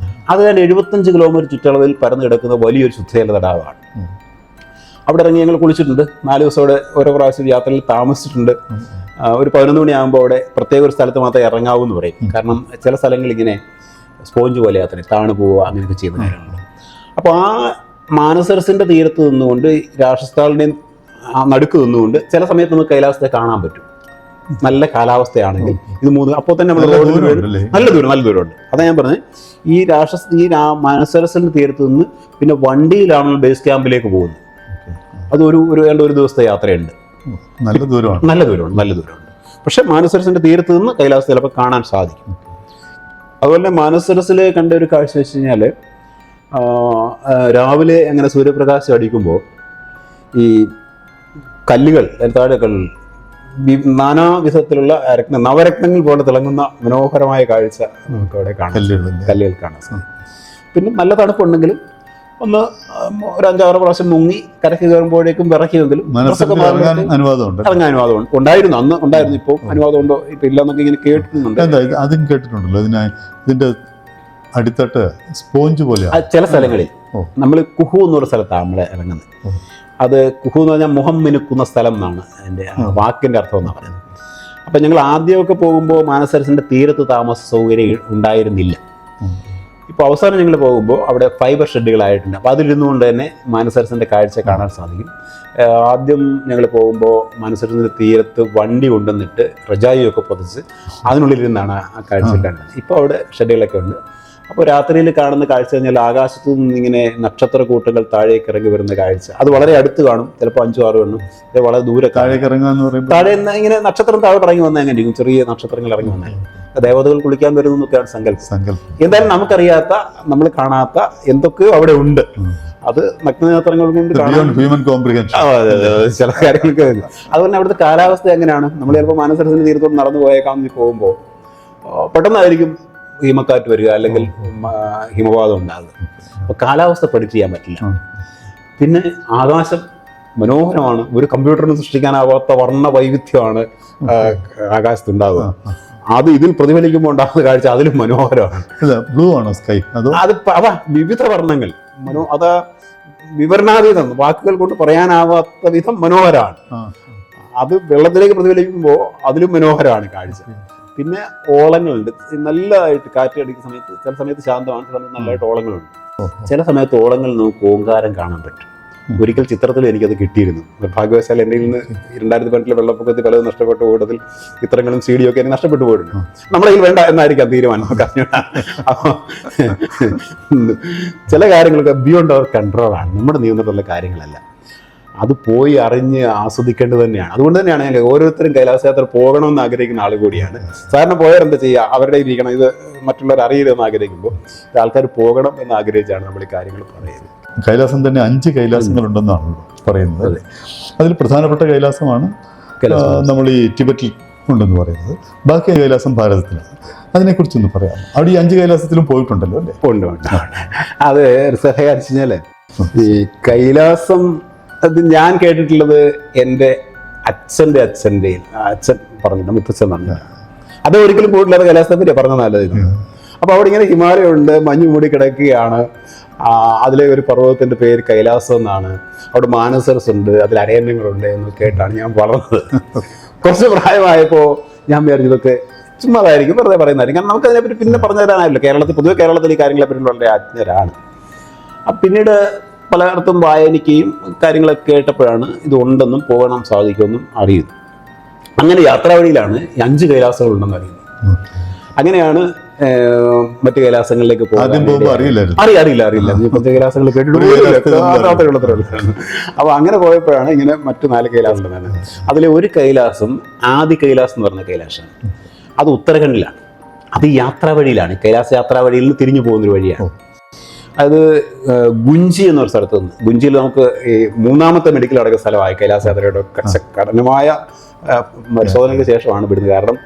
അത് തന്നെ 75 കിലോമീറ്റർ ചുറ്റളവിൽ പരന്നു കിടക്കുന്ന വലിയൊരു ശുദ്ധജല തടാകമാണ്. അവിടെ ഇറങ്ങി ഞങ്ങൾ കുളിച്ചിട്ടുണ്ട്. 4 ദിവസം അവിടെ ഓരോ പ്രാവശ്യം യാത്രയിൽ താമസിച്ചിട്ടുണ്ട്. ഒരു 11 മണിയാകുമ്പോൾ അവിടെ പ്രത്യേക ഒരു സ്ഥലത്ത് മാത്രമേ ഇറങ്ങാവൂ എന്ന് പറയും. കാരണം ചില സ്ഥലങ്ങൾ ഇങ്ങനെ സ്പോഞ്ച് പോലെ യാത്ര താണു പോവുക അങ്ങനെയൊക്കെ ചെയ്യുന്ന കാര്യങ്ങളുണ്ട്. അപ്പോൾ ആ മാനസരസിൻ്റെ തീരത്ത് നിന്നുകൊണ്ട് രാക്ഷസ്ഥാളിൻ്റെയും നടുക്ക് നിന്നുകൊണ്ട് ചില സമയത്ത് നമുക്ക് കൈലാസത്തെ കാണാൻ പറ്റും. നല്ല കാലാവസ്ഥയാണെങ്കിൽ ഇത് മൂന്ന് അപ്പോൾ തന്നെ നമ്മൾ നല്ല ദൂരമുണ്ട്. അതാ ഞാൻ പറഞ്ഞത്, ഈ മാനസരസിൻ്റെ തീരത്ത് നിന്ന് പിന്നെ വണ്ടിയിലാണ് ബേസ് ക്യാമ്പിലേക്ക് പോകുന്നത്. അത് ഒരു ദിവസത്തെ യാത്രയുണ്ട്. നല്ല ദൂരമുണ്ട്. പക്ഷെ മാനസരസിൻ്റെ തീരത്ത് നിന്ന് കൈലാസത്തെ ചിലപ്പോൾ കാണാൻ സാധിക്കും. അതുപോലെ തന്നെ മാനസരസിൽ കണ്ട ഒരു കാഴ്ച വെച്ച് കഴിഞ്ഞാൽ രാവിലെ അങ്ങനെ സൂര്യപ്രകാശം അടിക്കുമ്പോൾ ഈ കല്ലുകൾ താഴെ നാനാവിധത്തിലുള്ള നവരത്നങ്ങൾ പോലെ തിളങ്ങുന്ന മനോഹരമായ കാഴ്ച നമുക്ക് അവിടെ കാണാം, കല്ലുകൾ കാണാൻ സാധിക്കും. പിന്നെ നല്ല തണുപ്പുണ്ടെങ്കിലും ഒന്ന് ഒരു 5-6 പ്രാവശ്യം മുങ്ങി കരക്ക് കയറുമ്പോഴേക്കും വിറയ്ക്കുമെങ്കിലും ഇറങ്ങാൻ അനുവാദം ഉണ്ടായിരുന്നു, അന്ന് ഉണ്ടായിരുന്നു. ഇപ്പോൾ അനുവാദം ഉണ്ടോ ഇപ്പം ഇല്ലെന്നൊക്കെ ഇങ്ങനെ കേട്ടിട്ടുണ്ട്. അതും കേട്ടിട്ടുണ്ടല്ലോ. ഇതിന്റെ അടിത്തട്ട് സ്പോഞ്ച് പോലെ ചില സ്ഥലങ്ങളിൽ നമ്മൾ കുഹു എന്നൊരു സ്ഥലത്താണ് നമ്മൾ ഇറങ്ങുന്നത്. അത് കുഹു എന്ന് പറഞ്ഞാൽ മുഖം മിനുക്കുന്ന സ്ഥലം എന്നാണ് എൻ്റെ വാക്കിൻ്റെ അർത്ഥം എന്നാണ് പറയുന്നത്. അപ്പം ഞങ്ങൾ ആദ്യമൊക്കെ പോകുമ്പോൾ മാനസരസിൻ്റെ തീരത്ത് താമസ സൗകര്യം ഉണ്ടായിരുന്നില്ല. ഇപ്പോൾ അവസാനം ഞങ്ങൾ പോകുമ്പോൾ അവിടെ ഫൈബർ ഷെഡുകളായിട്ടുണ്ട്. അപ്പോൾ അതിലിരുന്നുകൊണ്ട് തന്നെ മാനസരസിൻ്റെ കാഴ്ച കാണാൻ സാധിക്കും. ആദ്യം ഞങ്ങൾ പോകുമ്പോൾ മാനസരസിൻ്റെ തീരത്ത് വണ്ടി കൊണ്ടുവന്നിട്ട് റജായിയൊക്കെ പൊതിച്ച് അതിനുള്ളിലിരുന്നാണ് ആ കാഴ്ച കണ്ടത്. ഇപ്പോൾ അവിടെ ഷെഡുകളൊക്കെ ഉണ്ട്. അപ്പോൾ രാത്രിയിൽ കാണുന്ന കാഴ്ച കഴിഞ്ഞാൽ ആകാശത്തു നിന്ന് ഇങ്ങനെ നക്ഷത്ര കൂട്ടങ്ങൾ താഴേക്ക് ഇറങ്ങി വരുന്ന കാഴ്ച. അത് വളരെ അടുത്ത് കാണും, ചിലപ്പോൾ 5-6 എണ്ണം. ഇത് വളരെ ദൂരെ താഴേക്ക് ഇറങ്ങുക താഴെ ഇങ്ങനെ നക്ഷത്രം താഴെ ഇറങ്ങി വന്നാൽ എങ്ങനെയിരിക്കും? ചെറിയ നക്ഷത്രങ്ങൾ ഇറങ്ങി വന്നാൽ ദേവതകൾ കുളിക്കാൻ വരുന്നൊക്കെയാണ് സങ്കല്പം. എന്തായാലും നമുക്കറിയാത്ത, നമ്മൾ കാണാത്ത എന്തൊക്കെയോ അവിടെ ഉണ്ട്. അത് നഗ്നനേത്രങ്ങൾ കൊണ്ട് ചില കാര്യങ്ങളൊക്കെ വരും. അതുപോലെ അവിടുത്തെ കാലാവസ്ഥ എങ്ങനെയാണ്? നമ്മൾ ചിലപ്പോൾ മാനസരസിന്റെ തീരത്തോട് നടന്നു പോയേക്കാമെന്ന് പോകുമ്പോൾ പെട്ടെന്നായിരിക്കും ഹിമക്കാറ്റ് വരിക, അല്ലെങ്കിൽ ഹിമപാതം ഉണ്ടാകുക. അപ്പോൾ കാലാവസ്ഥ പ്രഡിക്റ്റ് ചെയ്യാൻ പറ്റില്ല. പിന്നെ ആകാശം മനോഹരമാണ്. ഒരു കമ്പ്യൂട്ടറിന് സൃഷ്ടിക്കാനാവാത്ത വർണ്ണ വൈവിധ്യമാണ് ആകാശത്തുണ്ടാവുക. അത് ഇതിൽ പ്രതിഫലിക്കുമ്പോൾ ഉണ്ടാകുന്ന കാഴ്ച അതിലും മനോഹരമാണ്. ബ്ലൂ ആണോ സ്കൈ? അതാ വിവിധ വർണ്ണങ്ങൾ, അത് വിവരണാതീതം, വാക്കുകൾ കൊണ്ട് പറയാനാവാത്ത വിധം മനോഹരമാണ്. അത് വെള്ളത്തിലേക്ക് പ്രതിഫലിക്കുമ്പോൾ അതിലും മനോഹരമാണ് കാഴ്ച. പിന്നെ ഓളങ്ങളുണ്ട്. നല്ലതായിട്ട് കാറ്റ് അടിക്കുന്ന സമയത്ത് ചില സമയത്ത് ശാന്തമാണ്, ചില സമയത്ത് നല്ലതായിട്ട് ഓളങ്ങളുണ്ട്. ചില സമയത്ത് ഓളങ്ങളിൽ നമുക്ക് ഓങ്കാരം കാണാൻ പറ്റും. ഒരിക്കൽ ചിത്രത്തിൽ എനിക്കത് കിട്ടിയിരുന്നു. ഭാഗ്യവശാൽ എൻ്റെ നിന്ന് 2018 വെള്ളപ്പൊക്കത്തിൽ പലതും നഷ്ടപ്പെട്ടു പോയിട്ടതിൽ ചിത്രങ്ങളും CD ഒക്കെ എനിക്ക് നഷ്ടപ്പെട്ടു പോയിട്ടുണ്ട്. നമ്മുടെ കയ്യിൽ വേണ്ട എന്നായിരിക്കാം തീരുമാനം. അപ്പോൾ ചില കാര്യങ്ങളൊക്കെ ബിയോണ്ട് അവർ കൺട്രോളാണ്, നമ്മുടെ നിയന്ത്രണത്തിലുള്ള കാര്യങ്ങളല്ല. അത് പോയി അറിഞ്ഞ് ആസ്വദിക്കേണ്ടത് തന്നെയാണ്. അതുകൊണ്ട് തന്നെയാണ് ഞാൻ ഓരോരുത്തരും കൈലാസയാത്ര പോകണമെന്ന് ആഗ്രഹിക്കുന്ന ആൾ കൂടിയാണ്. സാധാരണ പോയാൽ എന്താ ചെയ്യുക? അവരുടെ ഇരിക്കണം, ഇത് മറ്റുള്ളവർ അറിയരുതെന്ന് ആഗ്രഹിക്കുമ്പോൾ ആൾക്കാർ പോകണം എന്ന് ആഗ്രഹിച്ചാണ് നമ്മൾ ഈ കാര്യങ്ങൾ പറയുന്നത്. കൈലാസം തന്നെ 5 കൈലാസങ്ങളുണ്ടെന്നാണ് പറയുന്നത്. അതിൽ പ്രധാനപ്പെട്ട കൈലാസമാണ് നമ്മൾ ഈ ടിബറ്റിൽ ഉണ്ടെന്ന് പറയുന്നത്. ബാക്കി കൈലാസം ഭാരതത്തിലാണ്. അതിനെക്കുറിച്ചൊന്ന് പറയാം. അവിടെ ഈ 5 കൈലാസത്തിലും പോയിട്ടുണ്ടല്ലോ അല്ലേ? ഉണ്ട്. അത് കഴിഞ്ഞാൽ ഈ കൈലാസം അത് ഞാൻ കേട്ടിട്ടുള്ളത് എൻ്റെ അച്ഛൻ്റെ അച്ഛൻ പറഞ്ഞിട്ട്, മുത്തച്ഛൻ പറഞ്ഞു. അത് ഒരിക്കലും പോയിട്ടില്ലാത്ത കൈലാസത്തെ പറ്റിയാണ് പറഞ്ഞത്. നല്ലത്. അപ്പോൾ അവിടെ ഇങ്ങനെ ഹിമാലയമുണ്ട്, മഞ്ഞ് മൂടി കിടക്കുകയാണ്. അതിലെ ഒരു പർവ്വതത്തിൻ്റെ പേര് കൈലാസം എന്നാണ്. അവിടെ മാനസരസ് ഉണ്ട്, അതിൽ അരയന്നങ്ങളുണ്ട് എന്ന് കേട്ടാണ് ഞാൻ വളർന്നത്. കുറച്ച് പ്രായമായപ്പോൾ ഞാൻ വിചാരിച്ചതൊക്കെ ചുമ്മാതായിരിക്കും, വെറുതെ പറയുന്നതായിരിക്കും. കാരണം നമുക്കതിനെപ്പറ്റി പിന്നെ പറഞ്ഞു തരാനായില്ല. പൊതുവെ കേരളത്തിൽ ഈ കാര്യങ്ങളെപ്പറ്റി വളരെ അജ്ഞരാണ്. പിന്നീട് പലയിടത്തും വായനിക്കുകയും കാര്യങ്ങളൊക്കെ കേട്ടപ്പോഴാണ് ഇത് ഉണ്ടെന്നും പോകണം സാധിക്കുമെന്നും അറിയുന്നത്. അങ്ങനെ യാത്രാ വഴിയിലാണ് 5 കൈലാസങ്ങളുണ്ടെന്ന് അറിയുന്നത്. അങ്ങനെയാണ് മറ്റു കൈലാസങ്ങളിലേക്ക് പോകുന്നത്. അറിയില്ല. മറ്റു കൈലാസങ്ങൾ കേട്ടിട്ട്. അപ്പോൾ അങ്ങനെ പോയപ്പോഴാണ് ഇങ്ങനെ മറ്റു 4 കൈലാസം ഉണ്ടെന്ന്. അതിലെ ഒരു കൈലാസം ആദി കൈലാസം എന്ന് പറഞ്ഞ കൈലാസമാണ്. അത് ഉത്തരാഖണ്ഡിലാണ്. അത് യാത്രാ വഴിയിലാണ്. കൈലാസ യാത്രാ വഴിയിൽ നിന്ന് തിരിഞ്ഞു പോകുന്നൊരു വഴിയാണ്. അത് ഗുഞ്ചി എന്നൊരു സ്ഥലത്ത് നിന്ന്, ഗുഞ്ചിയിൽ നമുക്ക് ഈ 3ാമത്തെ മെഡിക്കൽ അടക്കുന്ന സ്ഥലമായി കൈലാസ യാത്രയുടെ കഠിനമായ പരിശോധനയ്ക്ക് ശേഷമാണ് വിടുന്നത്. കാരണം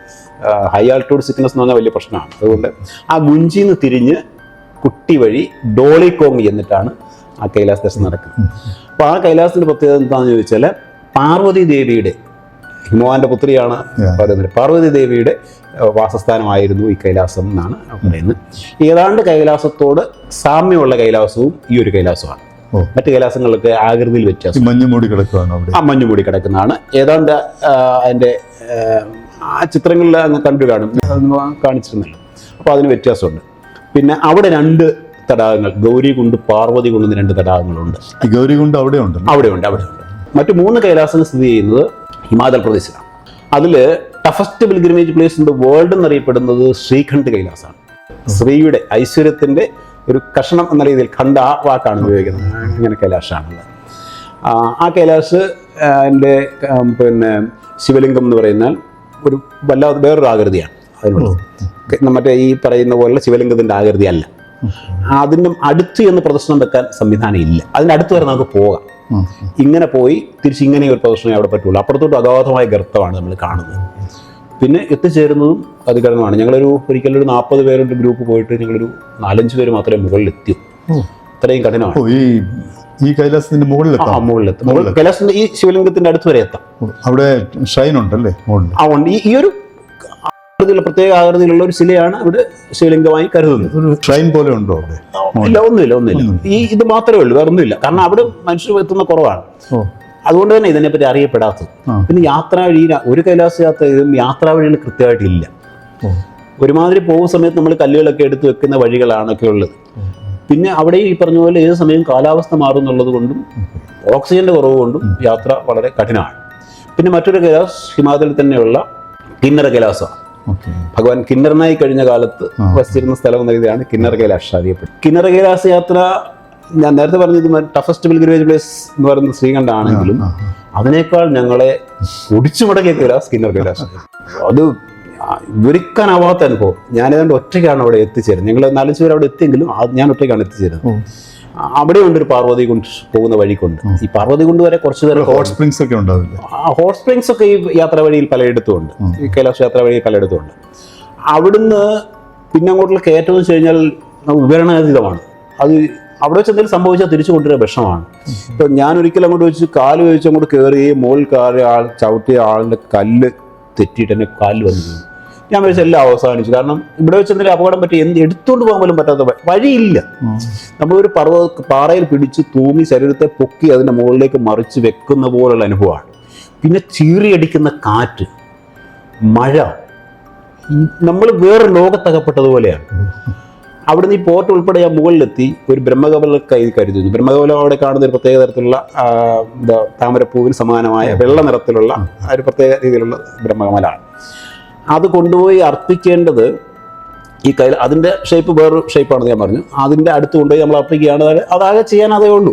ഹൈ ആൾട്ടിറ്റ്യൂഡ് സിക്നസ് എന്ന് പറഞ്ഞാൽ വലിയ പ്രശ്നമാണ്. അതുകൊണ്ട് ആ ഗുഞ്ചിയിൽ നിന്ന് തിരിഞ്ഞ് കുട്ടി വഴി ഡോളിക്കോങ് എന്നിട്ടാണ് ആ കൈലാസ ദർശനം നടക്കുന്നത്. അപ്പോൾ ആ കൈലാസത്തിൻ്റെ പ്രത്യേകത എന്താണെന്ന് ചോദിച്ചാൽ, പാർവതി ദേവിയുടെ, ഹിമവാന്റെ പുത്രിയാണ് പറയുന്നത്, പാർവതി ദേവിയുടെ വാസസ്ഥാനമായിരുന്നു ഈ കൈലാസം എന്നാണ് പറയുന്നത്. ഏതാണ്ട് കൈലാസത്തോട് സാമ്യമുള്ള കൈലാസവും ഈ ഒരു കൈലാസമാണ്. മറ്റു കൈലാസങ്ങളൊക്കെ ആകൃതിയിൽ വ്യത്യാസം. മഞ്ഞുമൂടി കിടക്കുകയാണ്. മഞ്ഞുമൂടി കിടക്കുന്നതാണ്. ഏതാണ്ട് അതിൻ്റെ ആ ചിത്രങ്ങളിൽ അങ്ങ് കണ്ടു കാണും, കാണിച്ചിരുന്നല്ലോ. അപ്പോൾ അതിന് വ്യത്യാസമുണ്ട്. പിന്നെ അവിടെ 2 തടാകങ്ങൾ, ഗൗരികുണ്ട്, പാർവതികുണ്ട് എന്ന് 2 തടാകങ്ങളുണ്ട്. ഈ ഗൗരികുണ്ട് അവിടെ ഉണ്ടല്ലോ. അവിടെയുണ്ട്. മറ്റു 3 കൈലാസങ്ങൾ സ്ഥിതി ചെയ്യുന്നത് ഹിമാചൽ പ്രദേശിലാണ്. അതിൽ toughest pilgrimage place in the world എന്നറിയപ്പെടുന്നത് ശ്രീഖണ്ഡ് കൈലാസമാണ്. ശ്രീയുടെ ഐശ്വര്യത്തിൻ്റെ ഒരു കഷണം എന്ന രീതിയിൽ ഖണ്ഡ് ആ വാക്കാണ് ഉപയോഗിക്കുന്നത്. അങ്ങനെ കൈലാസമാണുള്ളത്. ആ കൈലാസ് എൻ്റെ പിന്നെ ശിവലിംഗം എന്ന് പറയുന്നാൽ ഒരു വല്ലാതെ വേറൊരു ആകൃതിയാണ് അതിനുള്ളത്. മറ്റേ ഈ പറയുന്ന പോലുള്ള ശിവലിംഗത്തിൻ്റെ ആകൃതി അല്ല. അതിൻ്റെ അടുത്ത് എന്ന് പ്രദർശനം വെക്കാൻ സംവിധാനം ഇല്ല. അതിൻ്റെ അടുത്ത് വരെ നമുക്ക് പോകാം. ഇങ്ങനെ പോയി തിരിച്ച് ഇങ്ങനെ ഒരു പ്രദർശനം അവിടെ പറ്റുള്ളൂ. അപ്പുറത്തോട്ട് അഗാധമായ ഗർത്തമാണ് നമ്മൾ കാണുന്നത്. പിന്നെ എത്തിച്ചേരുന്നതും അതികഠിനമാണ്. ഒരിക്കലൊരു 40 പേരുടെ ഗ്രൂപ്പ് പോയിട്ട് ഞങ്ങളൊരു 4-5 പേര് മാത്രമേ മുകളിൽ എത്തിയൂ. അത്രയും കഠിനമാണ്. ഈ കൈലാസത്തിന്റെ മുകളിലെത്താം. കൈലാസത്തിന്റെ ഈ ശിവലിംഗത്തിന്റെ അടുത്ത് വരെ എത്താം. അവിടെ ഷൈൻ ഉണ്ടല്ലേ മുകളിൽ? ഉണ്ട്. ഈ ഒരു പ്രത്യേക ആകൃതിയിലുള്ള ഒരു ശിലയാണ് ഇവിടെ ശിവലിംഗമായി കരുതുന്നത്. ഒരു ഷൈൻ പോലെ ഉണ്ടോ അവിടെ? ഇല്ല, ഒന്നുമില്ല. ഇത് മാത്രമേ ഉള്ളൂ, വേറെ ഒന്നുമില്ല. കാരണം അവിടെ മനുഷ്യർ എത്തുന്ന കുറവാണ്. അതുകൊണ്ട് തന്നെ ഇതിനെപ്പറ്റി അറിയപ്പെടാത്തത്. പിന്നെ യാത്രാ വഴി, ഒരു കൈലാസ യാത്രയിലും യാത്രാ വഴികൾ കൃത്യമായിട്ടില്ല. ഒരുമാതിരി പോകുന്ന സമയത്ത് നമ്മൾ കല്ലുകളൊക്കെ എടുത്ത് വെക്കുന്ന വഴികളാണൊക്കെ ഉള്ളത്. പിന്നെ അവിടെ ഈ പറഞ്ഞ പോലെ ഏത് സമയം കാലാവസ്ഥ മാറുന്നുള്ളത് കൊണ്ടും ഓക്സിജന്റെ കുറവ് കൊണ്ടും യാത്ര വളരെ കഠിനമാണ്. പിന്നെ മറ്റൊരു കൈലാസ് ഹിമാചലിൽ തന്നെയുള്ള കിന്നര കൈലാസമാണ്. ഭഗവാൻ കിന്നരനായി കഴിഞ്ഞ കാലത്ത് വസിച്ചിരുന്ന സ്ഥലം എന്ന രീതിയാണ് കിന്നര കൈലാസ് അറിയപ്പെടുന്നത്. കിന്നര കൈലാസ യാത്ര ഞാൻ നേരത്തെ പറഞ്ഞത് ടഫസ്റ്റ് പിൽഗ്രിമേജ് പ്ലേസ് എന്ന് പറയുന്നത് ശ്രീകണ്ഠാണെങ്കിലും അതിനേക്കാൾ ഞങ്ങളെ ഒടിച്ചു മുടക്കിയ കൈലാസ് കിന്നര കൈലാസ്. അത് വിവരിക്കാനാവാത്ത അനുഭവം. ഞാനേതാണ്ട് ഒറ്റയ്ക്കാണ് അവിടെ എത്തിച്ചേരുന്നത്. ഞങ്ങൾ 4-5 പേര് അവിടെ എത്തിയെങ്കിലും ഞാൻ ഒറ്റയ്ക്കാണ് എത്തിച്ചേരുന്നത്. അവിടെ ഉണ്ടൊരു പാർവതി കുണ്ട് പോകുന്ന വഴിക്കുണ്ട്. ഈ പാർവതി കുണ്ട് വരെ കുറച്ച് നേരം ഹോട്ട് സ്പ്രിങ്സ് ഒക്കെ ഉണ്ടാവില്ല. ഹോട്ട് സ്പ്രിങ്സ് ഒക്കെ ഈ യാത്രാ വഴിയിൽ പലയിടത്തും ഉണ്ട്. ഈ കൈലാസ യാത്രാ വഴിയിൽ പലയിടത്തും ഉണ്ട്. അവിടുന്ന് പിന്നെ അങ്ങോട്ടുള്ള കയറ്റം വെച്ച് കഴിഞ്ഞാൽ വിവരണാതീതമാണ്. അത് അവിടെ വെച്ച് എന്തെങ്കിലും സംഭവിച്ചാൽ തിരിച്ചു കൊണ്ടുവരുന്ന വിഷമാണ്. ഇപ്പം ഞാൻ ഒരിക്കലും അങ്ങോട്ട് വെച്ച് കാല് വെച്ച് അങ്ങോട്ട് കയറുകയും മുകളിൽ കയറിയ ചവിട്ടിയ ആളിൻ്റെ കല്ല് തെറ്റിയിട്ട് എന്നെ കാലിൽ വന്നു. ഞാൻ വെച്ച് എല്ലാം അവസാനിച്ചു. കാരണം ഇവിടെ വെച്ച് എന്തെങ്കിലും അപകടം പറ്റി എടുത്തുകൊണ്ട് പോകാൻ പോലും പറ്റാത്ത വഴിയില്ല. നമ്മളൊരു പാറയിൽ പിടിച്ച് തൂങ്ങി ശരീരത്തെ പൊക്കി അതിൻ്റെ മുകളിലേക്ക് മറിച്ച് വെക്കുന്ന പോലുള്ള അനുഭവമാണ്. പിന്നെ ചീറിയടിക്കുന്ന കാറ്റ്, മഴ, നമ്മൾ വേറെ ലോകത്തകപ്പെട്ടതുപോലെയാണ്. അവിടുന്ന് ഈ പോർട്ട് ഉൾപ്പെടെ ഞാൻ മുകളിലെത്തി ഒരു ബ്രഹ്മകമല കരുതുന്നു. ബ്രഹ്മകമലം അവിടെ കാണുന്ന ഒരു പ്രത്യേക തരത്തിലുള്ള താമരപ്പൂവിന് സമാനമായ വെള്ള നിറത്തിലുള്ള ഒരു പ്രത്യേക രീതിയിലുള്ള ബ്രഹ്മകമലാണ്. അത് കൊണ്ടുപോയി അർപ്പിക്കേണ്ടത് ഈ അതിൻ്റെ ഷേപ്പ് വേറൊരു ഷേപ്പാണെന്ന് ഞാൻ പറഞ്ഞു. അതിൻ്റെ അടുത്ത് കൊണ്ടുപോയി നമ്മൾ അർപ്പിക്കുകയാണ്. അതാകെ ചെയ്യാൻ അതേ ഉള്ളൂ.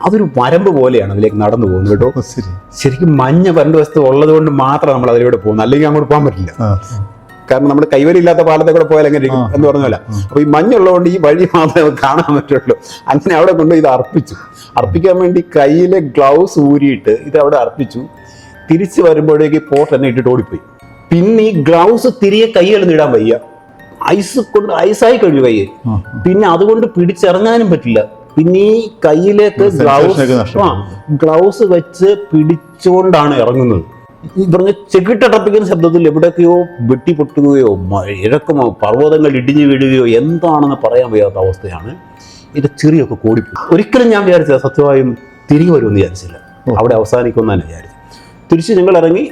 അതൊരു വരമ്പ് പോലെയാണ് അതിലേക്ക് നടന്നു പോകുന്നത് കേട്ടോ. ശരിക്കും മഞ്ഞ വരണ്ട വസ്തു ഉള്ളത് കൊണ്ട് മാത്രം നമ്മൾ അതിലൂടെ പോകുന്നത്. അല്ലെങ്കിൽ അങ്ങോട്ട് പോകാൻ പറ്റില്ല. കാരണം നമ്മുടെ കൈവരില്ലാത്ത പാലത്തെ കൂടെ പോയാൽ എങ്ങനെ ഇരിക്കും എന്ന് പറഞ്ഞല്ല. അപ്പോൾ ഈ മഞ്ഞുള്ളതുകൊണ്ട് ഈ വഴി മാത്രമേ കാണാൻ പറ്റുള്ളൂ. അങ്ങനെ അവിടെ കൊണ്ടുപോയി ഇത് അർപ്പിച്ചു. അർപ്പിക്കാൻ വേണ്ടി കയ്യിലെ ഗ്ലൗസ് ഊരിയിട്ട് ഇത് അവിടെ അർപ്പിച്ചു. തിരിച്ച് വരുമ്പോഴേക്ക് പോർട്ട് തന്നെ ഇട്ടിട്ട് ഓടിപ്പോയി. പിന്നെ ഈ ഗ്ലൗസ് തിരികെ കൈകളിൽ ഇടാൻ വയ്യ. ഐസായി കഴിഞ്ഞു കൈ. പിന്നെ അതുകൊണ്ട് പിടിച്ചിറങ്ങാനും പറ്റില്ല. പിന്നെ ഈ കയ്യിലേക്ക് ഗ്ലൗസ് വെച്ച് പിടിച്ചുകൊണ്ടാണ് ഇറങ്ങുന്നത്. ഈ പറഞ്ഞ ചെകിട്ടടപ്പിക്കുന്ന ശബ്ദത്തിൽ എവിടെയൊക്കെയോ വെട്ടി പൊട്ടുകയോ ഇഴക്കുമോ പർവ്വതങ്ങൾ ഇടിഞ്ഞു വീഴുകയോ എന്താണെന്ന് പറയാൻ വയ്യാത്ത അവസ്ഥയാണ്. ഇതിൻ്റെ ചെറിയൊക്കെ കൂടിപ്പോയി. ഒരിക്കലും ഞാൻ വിചാരിച്ചില്ല സത്യമായും തിരികെ വരുമെന്ന് വിചാരിച്ചില്ല. അവിടെ അവസാനിക്കുമെന്ന് തന്നെ വിചാരിച്ചു. തിരിച്ച് ഞങ്ങൾ ഇറങ്ങി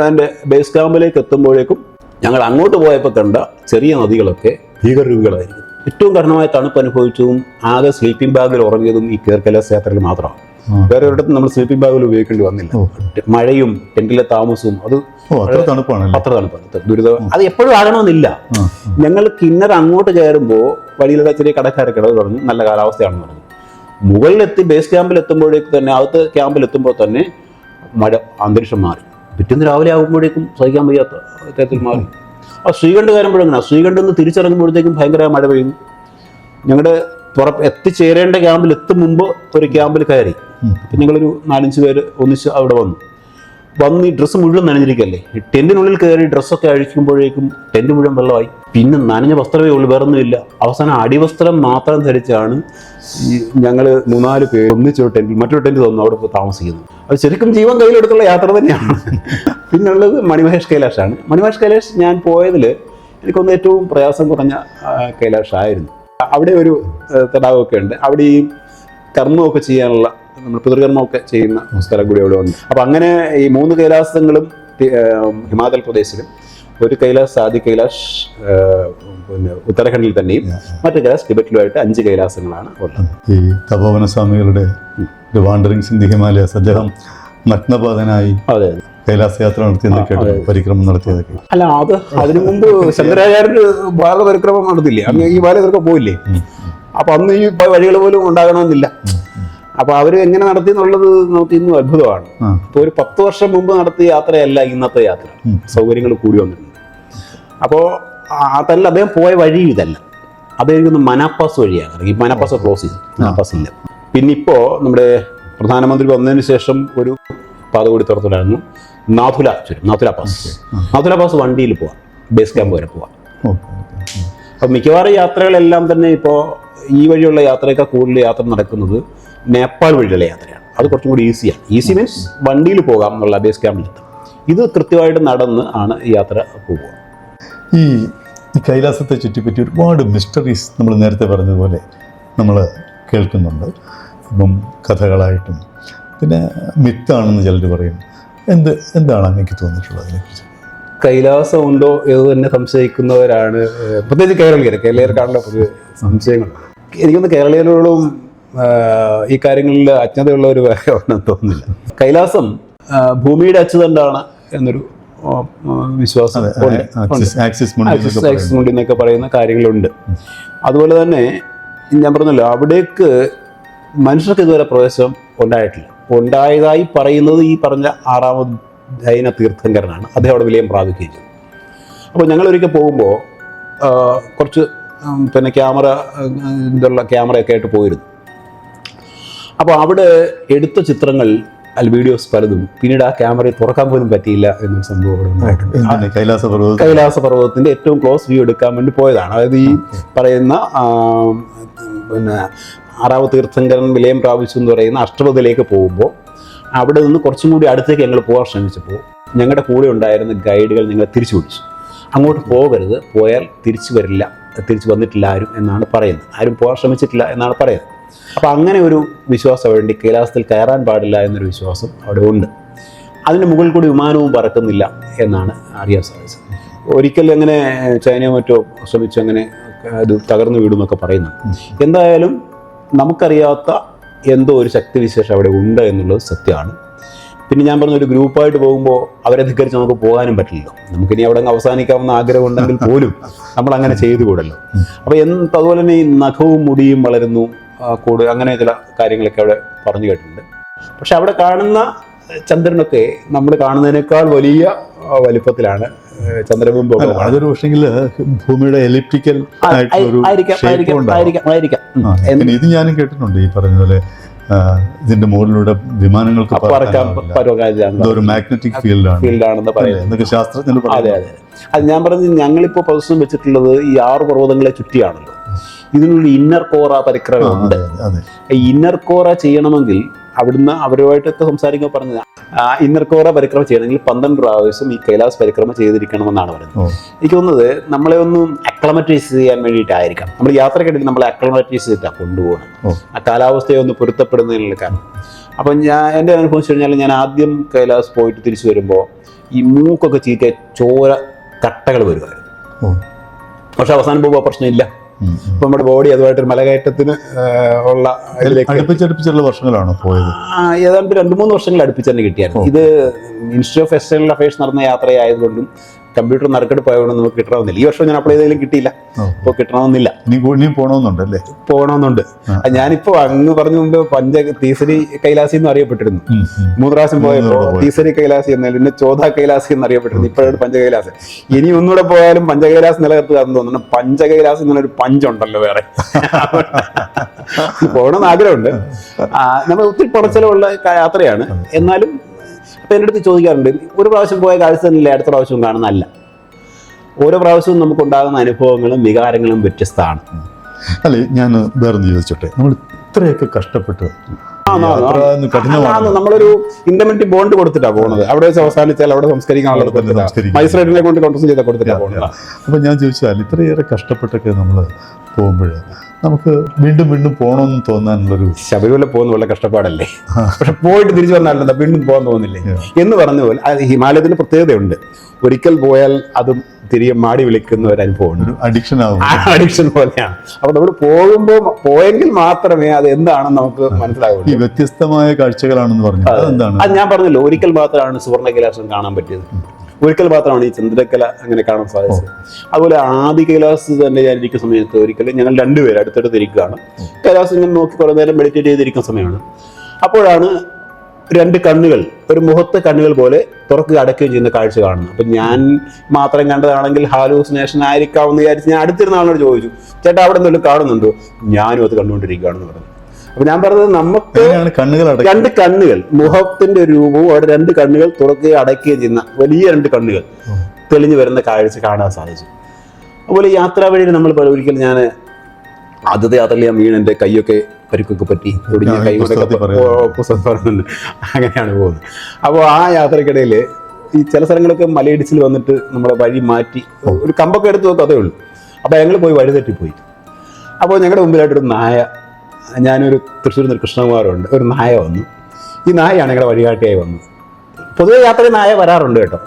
എൻ്റെ ബേസ് ക്യാമ്പിലേക്ക് എത്തുമ്പോഴേക്കും ഞങ്ങൾ അങ്ങോട്ട് പോയപ്പോൾ കണ്ട ചെറിയ നദികളൊക്കെ ഭീകരരൂപികളായിരിക്കും. ഏറ്റവും കഠിനമായ തണുപ്പ് അനുഭവിച്ചതും ആകെ സ്ലീപ്പിംഗ് ബാഗിൽ ഉറങ്ങിയതും ഈ കൈലാസ യാത്രയിൽ മാത്രമാണ്. വേറെ ഒരിടത്തും നമ്മൾ സ്ലീപ്പിംഗ് ബാഗിൽ ഉപയോഗിക്കേണ്ടി വന്നില്ല. മഴയും ടെന്റിലെ താമസവും അത്ര തണുപ്പാണ് ദുരിതം. അത് എപ്പോഴും ആകണമെന്നില്ല. ഞങ്ങൾ കിന്നര അങ്ങോട്ട് കയറുമ്പോൾ വഴിയിലുള്ള ചെറിയ കടക്കാരൊക്കെ പറഞ്ഞു നല്ല കാലാവസ്ഥയാണെന്ന് പറഞ്ഞു. മുകളിലെത്തി ബേസ് ക്യാമ്പിൽ എത്തുമ്പോഴേക്ക് തന്നെ അകത്ത് ക്യാമ്പിൽ എത്തുമ്പോൾ തന്നെ മഴ അന്തരീക്ഷം മാറി. പിറ്റേന്ന് രാവിലെ ആകുമ്പോഴേക്കും സഹിക്കാൻ വയ്യാത്ത തരത്തിൽ മാറി. ശ്രീകണ്ഠ് കയറുമ്പോഴെങ്ങനെ ശ്രീകണ്ഠിൽ നിന്ന് തിരിച്ചിറങ്ങുമ്പോഴത്തേക്കും ഭയങ്കര മഴ പെയ്യുന്നു. ഞങ്ങളുടെ എത്തിച്ചേരേണ്ട ക്യാമ്പിൽ എത്തും മുമ്പ് ഒരു ക്യാമ്പിൽ കയറി. അപ്പം ഞങ്ങളൊരു 4-5 പേര് ഒന്നിച്ച് അവിടെ വന്ന് ഈ ഡ്രസ്സ് മുഴുവൻ നനഞ്ഞിരിക്കല്ലേ. ഈ ടെൻറ്റിനുള്ളിൽ കയറി ഡ്രസ്സൊക്കെ അഴിക്കുമ്പോഴേക്കും ടെൻറ്റ് മുഴുവൻ വെള്ളമായി. പിന്നെ നനഞ്ഞ വസ്ത്രമേ ഉള്ളൂ, വേറൊന്നുമില്ല. അവസാനം അടിവസ്ത്രം മാത്രം ധരിച്ചാണ് ഞങ്ങൾ 3-4 പേര് ഒന്നിച്ചൊരു ടെൻറ്റിൽ മറ്റൊരു ടെൻറ്റ് തന്നു അവിടെ പോയി താമസിക്കുന്നത്. അത് ശരിക്കും ജീവൻ കയ്യിലെടുത്തുള്ള യാത്ര തന്നെയാണ്. പിന്നുള്ളത് മണിമഹേഷ് കൈലാഷാണ്. മണിമഹേഷ് കൈലാഷ് ഞാൻ പോയതിൽ എനിക്കൊന്ന് ഏറ്റവും പ്രയാസം കുറഞ്ഞ കൈലാഷായിരുന്നു. അവിടെ ഒരു തടാകമൊക്കെ ഉണ്ട്. അവിടെ ഈ കർമ്മമൊക്കെ ചെയ്യാനുള്ള നമ്മൾ പിതൃകർമ്മമൊക്കെ ചെയ്യുന്ന സ്ഥലം കൂടി അവിടെ ഉണ്ട്. അപ്പം അങ്ങനെ ഈ 3 കൈലാസങ്ങളും ഹിമാചൽ പ്രദേശിലും ഒരു കൈലാസ് ആദി കൈലാഷ് പിന്നെ ഉത്തരാഖണ്ഡിൽ തന്നെയും മറ്റു കൈലാസ് ടിബറ്റിലുമായിട്ട് 5 കൈലാസങ്ങളാണ് ഉള്ളത്. ഈ തപോവന സ്വാമികളുടെ വാണ്ടറിങ്സ് ഇൻ ദി ഹിമാലയസ്, അദ്ദേഹം നഗ്നപാതനായി അതെ കൈലാസ യാത്ര നടത്തിയെന്നൊക്കെ പരിക്രമം നടത്തിയതൊക്കെ. അല്ല, അത് അതിനു മുമ്പ് ശങ്കരാചാര്യ ബാലപരിക്രമം നടത്തില്ലേ, അന്ന് ഈ ബാലപരിക്രമം പോയില്ലേ. അപ്പൊ അന്ന് ഈ വഴികൾ പോലും ഉണ്ടാകണമെന്നില്ല. അപ്പൊ അവര് എങ്ങനെ നടത്തി എന്നുള്ളത് നമുക്ക് ഇന്നും അത്ഭുതമാണ്. ഇപ്പൊ ഒരു 10 വർഷം മുമ്പ് നടത്തിയ യാത്രയല്ല ഇന്നത്തെ യാത്ര, സൗകര്യങ്ങൾ കൂടി വന്നിട്ടുണ്ട്. അപ്പോൾ അതല്ല, അദ്ദേഹം പോയ വഴി ഇതല്ല, അദ്ദേഹം മനാപ്പാസ് വഴിയാണ്. ഈ മനാപ്പാസ് ക്ലോസ് ചെയ്തു, മനാപ്പാസ് ഇല്ല. പിന്നെ ഇപ്പോ നമ്മുടെ പ്രധാനമന്ത്രി വന്നതിന് ശേഷം ഒരു പാത കൂടി തുറന്നിട്ടായിരുന്നു, നാഥുല ചുരം, നാഥുല പാസ് വണ്ടിയിൽ പോവാം, ബേസ് ക്യാമ്പ് വരെ പോവാം. അപ്പം മിക്കവാറും യാത്രകളെല്ലാം തന്നെ ഇപ്പോൾ ഈ വഴിയുള്ള യാത്രയൊക്കെ കൂടുതൽ യാത്ര നടക്കുന്നത് നേപ്പാൾ വഴിയുള്ള യാത്രയാണ്. അത് കുറച്ചും കൂടി ഈസിയാണ്. ഈസി മീൻസ് വണ്ടിയിൽ പോകാം എന്നുള്ള ബേസ് ക്യാമ്പിലെത്താം. ഇത് കൃത്യമായിട്ട് നടന്ന് ആണ് ഈ യാത്ര പോവുക. ഈ കൈലാസത്തെ ചുറ്റിപ്പറ്റി ഒരുപാട് മിസ്റ്ററീസ് നമ്മൾ നേരത്തെ പറഞ്ഞതുപോലെ നമ്മൾ കേൾക്കുന്നുണ്ട്. ഇപ്പം കഥകളായിട്ടും പിന്നെ മിത്താണെന്ന് ചിലർ പറയും. എന്താണ് അങ്ങേക്ക് തോന്നിയിട്ടുള്ളത് അതിനെക്കുറിച്ച്? കൈലാസം ഉണ്ടോ എന്ന് തന്നെ സംശയിക്കുന്നവരാണ് പ്രത്യേകിച്ച് കേരളീയർക്കാണല്ലോ പൊതുവെ സംശയങ്ങൾ. എനിക്കൊന്ന് കേരളീയരോടും ഈ കാര്യങ്ങളിൽ അജ്ഞതയുള്ളവർ വേണമെന്ന് തോന്നുന്നില്ല. കൈലാസം ഭൂമിയുടെ അച്ചുതണ്ടാണ് എന്നൊരു വിശ്വാസം ആക്സിസ് മുണ്ടി എന്നൊക്കെ പറയുന്ന കാര്യങ്ങളുണ്ട്. അതുപോലെ തന്നെ ഞാൻ പറഞ്ഞല്ലോ, അവിടേക്ക് മനുഷ്യർക്ക് ഇതുവരെ പ്രവേശനം ഉണ്ടായിട്ടില്ല. ഉണ്ടായതായി പറയുന്നത് ഈ പറഞ്ഞ 6ാമത് ജൈന തീർത്ഥങ്കരനാണ്. അദ്ദേഹം അവിടെ വിലയം പ്രാപിക്കുകയും ചെയ്തു. അപ്പോൾ ഞങ്ങളൊരിക്കൽ പോകുമ്പോൾ കുറച്ച് പിന്നെ ക്യാമറയൊക്കെ ആയിട്ട് പോയിരുന്നു. അപ്പോൾ അവിടെ എടുത്ത ചിത്രങ്ങൾ വീഡിയോസ് പലതും പിന്നീട് ആ ക്യാമറയിൽ തുറക്കാൻ പോലും പറ്റിയില്ല എന്നൊരു സംഭവം അവിടെ ഉണ്ടായിട്ടുണ്ട്. കൈലാസ പർവ്വതത്തിൻ്റെ ഏറ്റവും ക്ലോസ് വ്യൂ എടുക്കാൻ വേണ്ടി പോയതാണ്. അതായത് ഈ പറയുന്ന പിന്നെ 6ാമത് തീർത്ഥങ്കരൻ വിലയം പ്രാപിച്ചു എന്ന് പറയുന്ന അഷ്ടപതിയിലേക്ക് പോകുമ്പോൾ അവിടെ നിന്ന് കുറച്ചും കൂടി അടുത്തേക്ക് ഞങ്ങൾ പോകാൻ ശ്രമിച്ചപ്പോൾ ഞങ്ങളുടെ കൂടെ ഉണ്ടായിരുന്ന ഗൈഡുകൾ ഞങ്ങളെ തിരിച്ചു പിടിച്ചു. അങ്ങോട്ട് പോകരുത്, പോയാൽ തിരിച്ചു വന്നിട്ടില്ല ആരും എന്നാണ് പറയുന്നത്. ആരും പോകാൻ ശ്രമിച്ചിട്ടില്ല എന്നാണ് പറയുന്നത്. അപ്പോൾ അങ്ങനെ ഒരു വിശ്വാസം വേണ്ടി കൈലാസത്തിൽ കയറാൻ പാടില്ല എന്നൊരു വിശ്വാസം അവിടെ ഉണ്ട്. അതിന് മുകളിൽ കൂടി വിമാനവും പറക്കുന്നില്ല എന്നാണ് അറിയാൻ സാധിച്ചത്. ഒരിക്കൽ അങ്ങനെ ചൈനയോ മറ്റോ ശ്രമിച്ചു അങ്ങനെ അത് തകർന്നു വീടുമെന്നൊക്കെ പറയുന്നുണ്ട്. എന്തായാലും നമുക്കറിയാത്ത എന്തോ ഒരു ശക്തിവിശേഷം അവിടെ ഉണ്ട് എന്നുള്ളത് സത്യമാണ്. പിന്നെ ഞാൻ പറഞ്ഞ ഒരു ഗ്രൂപ്പായിട്ട് പോകുമ്പോൾ അവരെ ധിക്കരിച്ച് നമുക്ക് പോകാനും പറ്റില്ലല്ലോ. നമുക്കിനി അവിടെ അവസാനിക്കാവുന്ന ആഗ്രഹം ഉണ്ടെങ്കിൽ പോലും നമ്മൾ അങ്ങനെ ചെയ്തു കൂടല്ലോ. അപ്പോൾ അതുപോലെ തന്നെ ഈ നഖവും മുടിയും വളരുന്നു കൂട്, അങ്ങനെ ചില കാര്യങ്ങളൊക്കെ അവിടെ പറഞ്ഞു കേട്ടിട്ടുണ്ട്. പക്ഷെ അവിടെ കാണുന്ന ചന്ദ്രനൊക്കെ നമ്മൾ കാണുന്നതിനേക്കാൾ വലിയ വലിപ്പത്തിലാണ് ചന്ദ്രബിംബം. അതൊരു പക്ഷെങ്കിൽ ഭൂമിയുടെ എലിപ്റ്റിക്കൽ ഇത് ഞാനും കേട്ടിട്ടുണ്ട്. ഈ പറഞ്ഞ പോലെ ഇതിന്റെ മുകളിലൂടെ വിമാനങ്ങൾക്ക് ഒരു മാഗ്നറ്റിക് ഫീൽഡാണെന്ന് പറയുന്നത് ശാസ്ത്രജ്ഞർ. അതെ അതെ, അത് ഞാൻ പറഞ്ഞത് ഞങ്ങളിപ്പോൾ പ്രദർശനം വെച്ചിട്ടുള്ളത് ഈ 6 പർവ്വതങ്ങളെ ചുറ്റിയാണല്ലോ. ഇതിനുള്ള ഇന്നർ കോറ പരിക്രമ ഉണ്ട്. ഈ ഇന്നർ കോറ ചെയ്യണമെങ്കിൽ അവിടുന്ന് അവരുമായിട്ടൊക്കെ സംസാരിക്കുമ്പോൾ പറഞ്ഞത് ഇന്നർ കോറ പരിക്രമ ചെയ്യണമെങ്കിൽ 12 പ്രാവശ്യം ഈ കൈലാസ് പരിക്രമ ചെയ്തിരിക്കണമെന്നാണ് പറയുന്നത്. എനിക്ക് തോന്നുന്നത് നമ്മളെ ഒന്ന് അക്ലമറ്റൈസ് ചെയ്യാൻ വേണ്ടിയിട്ടായിരിക്കാം. നമ്മൾ യാത്രക്കിടയിൽ നമ്മളെ അക്ലമറ്റൈസ് ചെയ്തിട്ടാണ് കൊണ്ടുപോകണം, ആ കാലാവസ്ഥയെ ഒന്ന് പൊരുത്തപ്പെടുന്നതിനുള്ള കാരണം. അപ്പം എൻ്റെ അനുഭവം വെച്ച് കഴിഞ്ഞാൽ, ഞാൻ ആദ്യം കൈലാസ് പോയിട്ട് തിരിച്ചു വരുമ്പോൾ ഈ മൂക്കൊക്കെ ചീറ്റ ചോര കട്ടകൾ വരുമായിരുന്നു. പക്ഷെ അവസാനം പോകുമ്പോൾ പ്രശ്നമില്ല. ഇപ്പൊ നമ്മുടെ ബോഡി അതുമായിട്ടൊരു മലകയറ്റത്തിന് ഉള്ള അടുപ്പിച്ചടുപ്പിച്ചുള്ള വർഷങ്ങളാണോ പോയത്? ഏതാണ്ട് 2-3 വർഷങ്ങൾ അടുപ്പിച്ച് തന്നെ കിട്ടിയായിരുന്നു. ഇത് മിനിസ്ട്രി ഓഫ് എക്സ്റ്റേണൽ അഫയേഴ്സ് നടന്ന യാത്രയായതുകൊണ്ടും കമ്പ്യൂട്ടർ നറുക്കെടുപ്പായതുകൊണ്ട് നമുക്ക് കിട്ടണമെന്നില്ല. ഈ വർഷം ഞാൻ അപ്ലൈ ചെയ്തെങ്കിലും കിട്ടിയില്ല. ഇപ്പോൾ കിട്ടണമെന്നില്ല. പോകണമെന്നുണ്ട്. ഞാനിപ്പോ അങ്ങ് പറഞ്ഞ മുമ്പ് തീസരി കൈലാസി എന്ന് അറിയപ്പെട്ടിരുന്നു. 3 പ്രാവശ്യം പോയപ്പോൾ തീസരി കൈലാസി എന്നല്ല, പിന്നെ ചോദ കൈലാസി എന്ന് അറിയപ്പെട്ടിരുന്നു. ഇപ്പോഴാണ് പഞ്ചകൈലാസ്. ഇനി ഒന്നുകൂടെ പോയാലും പഞ്ചകൈലാസ് നിലനിർത്തുകയെന്ന് തോന്നുന്നു. പഞ്ചകൈലാസ് എന്നുള്ളൊരു പഞ്ചുണ്ടല്ലോ വേറെ. പോകണമെന്ന് ആഗ്രഹമുണ്ട്. നമ്മൾ ഒത്തിരി കുറച്ചിലുള്ള യാത്രയാണ്. എന്നാലും അപ്പം എൻ്റെ അടുത്ത് ചോദിക്കാറുണ്ട്, ഒരു പ്രാവശ്യം പോയ കാഴ്ച തന്നെയല്ലേ അടുത്ത പ്രാവശ്യം കാണുന്നതല്ല. ഓരോ പ്രാവശ്യവും നമുക്കുണ്ടാകുന്ന അനുഭവങ്ങളും വികാരങ്ങളും വ്യത്യസ്തമാണ്. അല്ലേ, ഞാൻ വേറൊന്ന് ചോദിച്ചോട്ടെ, നമ്മൾ ഇത്രയൊക്കെ കഷ്ടപ്പെട്ട് നമ്മളൊരു ഇന്റർമെന്റ് ബോണ്ട് കൊടുത്തിട്ടാണ് പോകുന്നത്. അവിടെ വെച്ച് അവസാനിച്ചാൽ അവിടെ സംസ്കരിക്കാനുള്ള മജിസ്ട്രേറ്റിനെ കൊണ്ട് കോൺട്രസ്റ്റ് ചെയ്താൽ കൊടുത്തിട്ടാണ് പോകുന്നത്. അപ്പം ഞാൻ ചോദിച്ചാൽ ഇത്രയേറെ കഷ്ടപ്പെട്ടൊക്കെ നമ്മൾ പോകുമ്പോൾ നമുക്ക് വീണ്ടും വീണ്ടും പോകണമെന്ന് തോന്നാനുള്ളൊരു ശബരിമല പോകുന്ന പോലെ കഷ്ടപ്പാടല്ലേ, പക്ഷെ പോയിട്ട് തിരിച്ചു വന്നാലെന്താ വീണ്ടും പോകാൻ തോന്നില്ലേ എന്ന് പറഞ്ഞ പോലെ ഹിമാലയത്തിന് പ്രത്യേകതയുണ്ട്. ഒരിക്കൽ പോയാൽ അതും തിരികെ മാടി വിളിക്കുന്ന ഒരു അനുഭവമുണ്ട്. അഡിക്ഷൻ ആവും, അഡിക്ഷൻ പോലെയാണ്. അപ്പൊ നമ്മൾ പോകുമ്പോൾ പോയെങ്കിൽ മാത്രമേ അത് എന്താണെന്ന് നമുക്ക് മനസ്സിലാവുള്ളൂ. ഈ വ്യത്യസ്തമായ കാഴ്ചകളാണെന്ന് പറഞ്ഞു, അതെന്താണ്? അത് ഞാൻ പറഞ്ഞല്ലോ, ഒരിക്കൽ മാത്രമാണ് സുവർണ്ണ കൈലാസം കാണാൻ പറ്റിയത്, ഒരിക്കൽ മാത്രമാണ് ഈ ചന്ദ്രക്കല അങ്ങനെ കാണാൻ സാധിച്ചത്. അതുപോലെ ആദി കൈലാസ് തന്നെ ഞാൻ ഇരിക്കുന്ന സമയത്ത് ഒരിക്കലും ഞങ്ങൾ രണ്ടുപേരും അടുത്തടുത്ത് ഇരിക്കുകയാണ്. കൈലാസം ഇങ്ങനെ നോക്കി കുറേ നേരം മെഡിറ്റേറ്റ് ചെയ്തിരിക്കുന്ന സമയമാണ്. അപ്പോഴാണ് രണ്ട് കണ്ണുകൾ, ഒരു മുഖത്തെ കണ്ണുകൾ പോലെ തുറക്കുക അടയ്ക്കുകയും ചെയ്യുന്ന കാഴ്ച കാണുന്നു. അപ്പം ഞാൻ മാത്രം കണ്ടതാണെങ്കിൽ ഹാലൂസിനേഷൻ ആയിരിക്കാമെന്ന് വിചാരിച്ച് ഞാൻ അടുത്തിരുന്ന ആളോട് ചോദിച്ചു, ചേട്ടാ അവിടെ എന്തെങ്കിലും കാണുന്നുണ്ടോ? ഞാനും അത് കണ്ടുകൊണ്ടിരിക്കുകയാണെന്ന് പറഞ്ഞു. അപ്പൊ ഞാൻ പറഞ്ഞത് നമുക്ക് രണ്ട് കണ്ണുകൾ, മുഖത്തിന്റെ ഒരു രൂപവും അവിടെ രണ്ട് കണ്ണുകൾ തുറക്കുകയും അടയ്ക്കുകയും ചെയ്യുന്ന വലിയ രണ്ട് കണ്ണുകൾ തെളിഞ്ഞു വരുന്ന കാഴ്ച കാണാൻ സാധിച്ചു. അതുപോലെ യാത്രാ വഴിയിൽ നമ്മൾ ഒരിക്കലും ഞാൻ ആദ്യത്തെ യാത്രയിൽ ഞാൻ വീണ് എൻ്റെ കൈയൊക്കെ പരിക്കൊക്കെ പറ്റി, ഒടിഞ്ഞ കൈ കൊണ്ടൊക്കെ പറയുന്നുണ്ട്. അങ്ങനെയാണ് പോകുന്നത്. അപ്പോൾ ആ യാത്രക്കിടയിൽ ഈ ചില സ്ഥലങ്ങളൊക്കെ മലയിടിച്ചിൽ വന്നിട്ട് നമ്മളെ വഴി മാറ്റി ഒരു കമ്പൊക്കെ എടുത്ത് നോക്കും, അതേ ഉള്ളൂ. അപ്പോൾ ഞങ്ങൾ പോയി വഴിതെറ്റിപ്പോയി. അപ്പോൾ ഞങ്ങളുടെ മുമ്പിലായിട്ടൊരു നായ, ഞാനൊരു തൃശ്ശൂരിൽ നിന്ന് കൃഷ്ണകുമാറുണ്ട്, ഒരു നായ വന്നു. ഈ നായയാണ് ഞങ്ങളുടെ വഴികാട്ടിയായി വന്നത്. പൊതുവെ യാത്രയിൽ നായ വരാറുണ്ട് കേട്ടോ,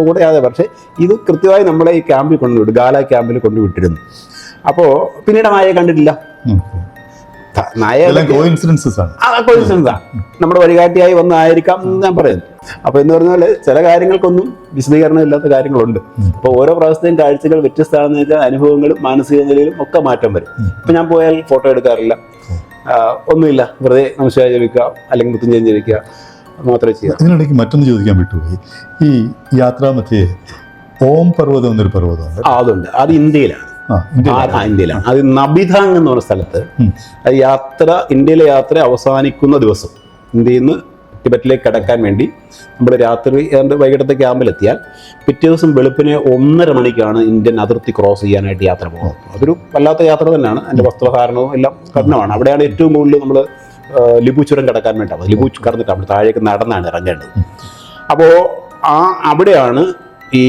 കൂടെ യാത്ര. പക്ഷേ ഇത് കൃത്യമായി നമ്മളെ ഈ ക്യാമ്പിൽ കൊണ്ടുവിട്ടു, ഗാല ക്യാമ്പിൽ കൊണ്ടുവിട്ടിരുന്നു. അപ്പോൾ പിന്നീട് നായയെ കണ്ടിട്ടില്ല. നായ കോയിൻസിഡൻസാണ്, നമ്മുടെ വഴികാട്ടിയായി വന്നതായിരിക്കാം എന്ന് ഞാൻ പറയുന്നു. അപ്പോൾ എന്ന് പറഞ്ഞ പോലെ ചില കാര്യങ്ങൾക്കൊന്നും വിശദീകരണം ഇല്ലാത്ത കാര്യങ്ങളുണ്ട്. അപ്പോൾ ഓരോ പ്രാവശ്യത്തെയും കാഴ്ചകൾ വ്യത്യസ്തമാണെന്ന് വെച്ചാൽ അനുഭവങ്ങളും മാനസിക നിലയിലും ഒക്കെ മാറ്റം വരും. ഇപ്പം ഞാൻ പോയാൽ ഫോട്ടോ എടുക്കാറില്ല, ഒന്നുമില്ല, വെറുതെ നമസ്കാരം ജപിക്കുക അല്ലെങ്കിൽ മൃത്യുഞ്ജയം ജപിക്കുക മാത്രമേ ചെയ്യാം. ഇതിനിടയ്ക്ക് മറ്റൊന്ന് ചോദിക്കാൻ വിട്ടുപോയി. ഈ യാത്രാമധ്യേ ഓം പർവ്വതം എന്നൊരു പർവ്വതമുണ്ട്. അതുണ്ട്, അത് ഇന്ത്യയിലാണ്. ഇന്ത്യയിലാണ്. അത് നബിധാങ് എന്ന് പറഞ്ഞ സ്ഥലത്ത് ഇന്ത്യയിലെ യാത്ര അവസാനിക്കുന്ന ദിവസം ഇന്ത്യയിൽ നിന്ന് ടിബറ്റിലേക്ക് കടക്കാൻ വേണ്ടി നമ്മൾ രാത്രി വൈകിട്ടത്തെ ക്യാമ്പിലെത്തിയാൽ പിറ്റേ ദിവസം വെളുപ്പിനെ 1:30 മണിക്കാണ് ഇന്ത്യൻ അതിർത്തി ക്രോസ് ചെയ്യാനായിട്ട് യാത്ര പോകുന്നത്. അതൊരു വല്ലാത്ത യാത്ര തന്നെയാണ്. എൻ്റെ വസ്ത്രധാരണവും എല്ലാം കഠിനമാണ്. അവിടെയാണ് ഏറ്റവും കൂടുതൽ നമ്മൾ ലിബു ചുരം കടക്കാൻ വേണ്ടി, ലിബു കടന്നിട്ട് നമ്മൾ താഴേക്ക് നടന്നാണ് ഇറങ്ങേണ്ടത്. അപ്പോൾ അവിടെയാണ് ഈ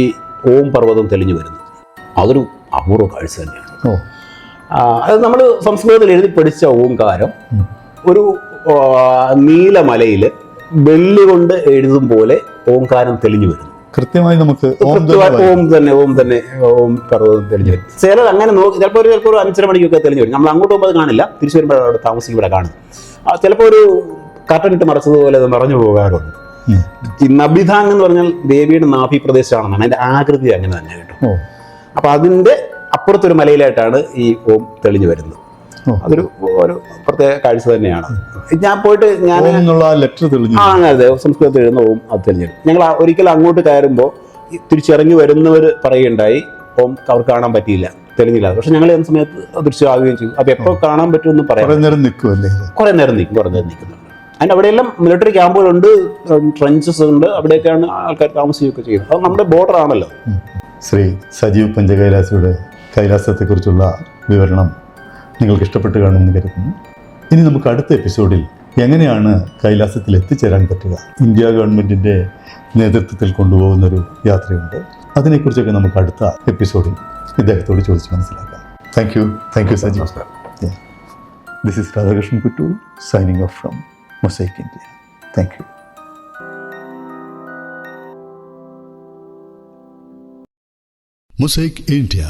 ഓം പർവ്വതം തെളിഞ്ഞു വരുന്നത്. അതൊരു അപൂർവ കാഴ്ച തന്നെയാണ്. അത് നമ്മൾ സംസ്കൃതത്തിൽ എഴുതി പഠിച്ച ഓംകാരം ഒരു നീലമലയിൽ വെള്ളി കൊണ്ട് എഴുതും പോലെ ഓംകാരം തെളിഞ്ഞു വരുന്നു. കൃത്യമായി നമുക്ക് ഓം പർവ്വതം തെളിഞ്ഞു വരും. ചിലർ അങ്ങനെ നോക്കി ചിലപ്പോൾ ഒരു 5:30 മണിക്കൊക്കെ തെളിഞ്ഞു വരും. നമ്മൾ അങ്ങോട്ട് പോകുമ്പോൾ അത് കാണില്ല, തിരിച്ചു വരുമ്പോഴാണ് അവിടെ താമസിക്കും ഇവിടെ കാണുന്നത്. ചിലപ്പോൾ ഒരു കർട്ടനിട്ട് മറച്ചതുപോലെ അത് നിറഞ്ഞു പോകാറുണ്ട്. ഈ നബിധാങ് എന്ന് പറഞ്ഞാൽ ദേവിയുടെ നാഭി പ്രദേശമാണെന്നാണ്, അതിന്റെ ആകൃതി അങ്ങനെ തന്നെ കേട്ടോ. അപ്പൊ അതിന്റെ അപ്പുറത്തൊരു മലയിലായിട്ടാണ് ഈ ഓം തെളിഞ്ഞു വരുന്നത്. അതൊരു ഒരു പ്രത്യേക കാഴ്ച തന്നെയാണ്. ഞാൻ പോയിട്ട് അതെ സംസ്കൃതത്തിൽ എഴുതുന്ന ഓം അത് തെളിഞ്ഞു. ഞങ്ങൾ ഒരിക്കൽ അങ്ങോട്ട് കയറുമ്പോൾ തിരിച്ചിറങ്ങി വരുന്നവർ പറയുകയുണ്ടായി ഓം അവർ കാണാൻ പറ്റിയില്ല, തെളിഞ്ഞില്ല. പക്ഷെ ഞങ്ങൾ ഈ സമയത്ത് ദൃശ്യമാകുകയും ചെയ്തു. അപ്പൊ എപ്പോൾ കാണാൻ പറ്റുമെന്ന് പറയാം. കുറെ നേരം നിൽക്കുന്നുണ്ട്. അതിൻ്റെ അവിടെയെല്ലാം മിലിറ്ററി ക്യാമ്പുകളുണ്ട്, ട്രെഞ്ചസ് ഉണ്ട്, അവിടെയൊക്കെയാണ് ആൾക്കാർ താമസിക്കുകയൊക്കെ ചെയ്യുന്നത്. അത് നമ്മുടെ ബോർഡർ ആണല്ലോ. ശ്രീ സജീവ് പഞ്ചകൈലാസിയുടെ കൈലാസത്തെക്കുറിച്ചുള്ള വിവരണം നിങ്ങൾക്ക് ഇഷ്ടപ്പെട്ട് കാണുമെന്ന് കരുതുന്നു. ഇനി നമുക്ക് അടുത്ത എപ്പിസോഡിൽ എങ്ങനെയാണ് കൈലാസത്തിൽ എത്തിച്ചേരാൻ പറ്റുക, ഇന്ത്യ ഗവൺമെൻറ്റിൻ്റെ നേതൃത്വത്തിൽ കൊണ്ടുപോകുന്നൊരു യാത്രയുണ്ട്. അതിനെക്കുറിച്ചൊക്കെ നമുക്ക് അടുത്ത എപ്പിസോഡിൽ ഇദ്ദേഹത്തോട് ചോദിച്ച് മനസ്സിലാക്കാം. Thank you Sajeev. This is Radhakrishnan Kuttoor signing off from Mosaic India. Thank you. Mosaic India,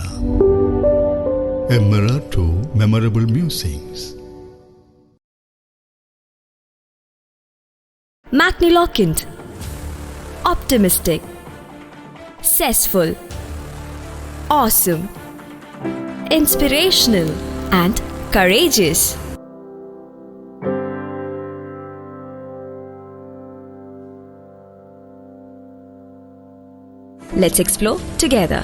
a mirror to memorable musings. Magniloquent, optimistic, zestful, awesome, inspirational and courageous. Let's explore together.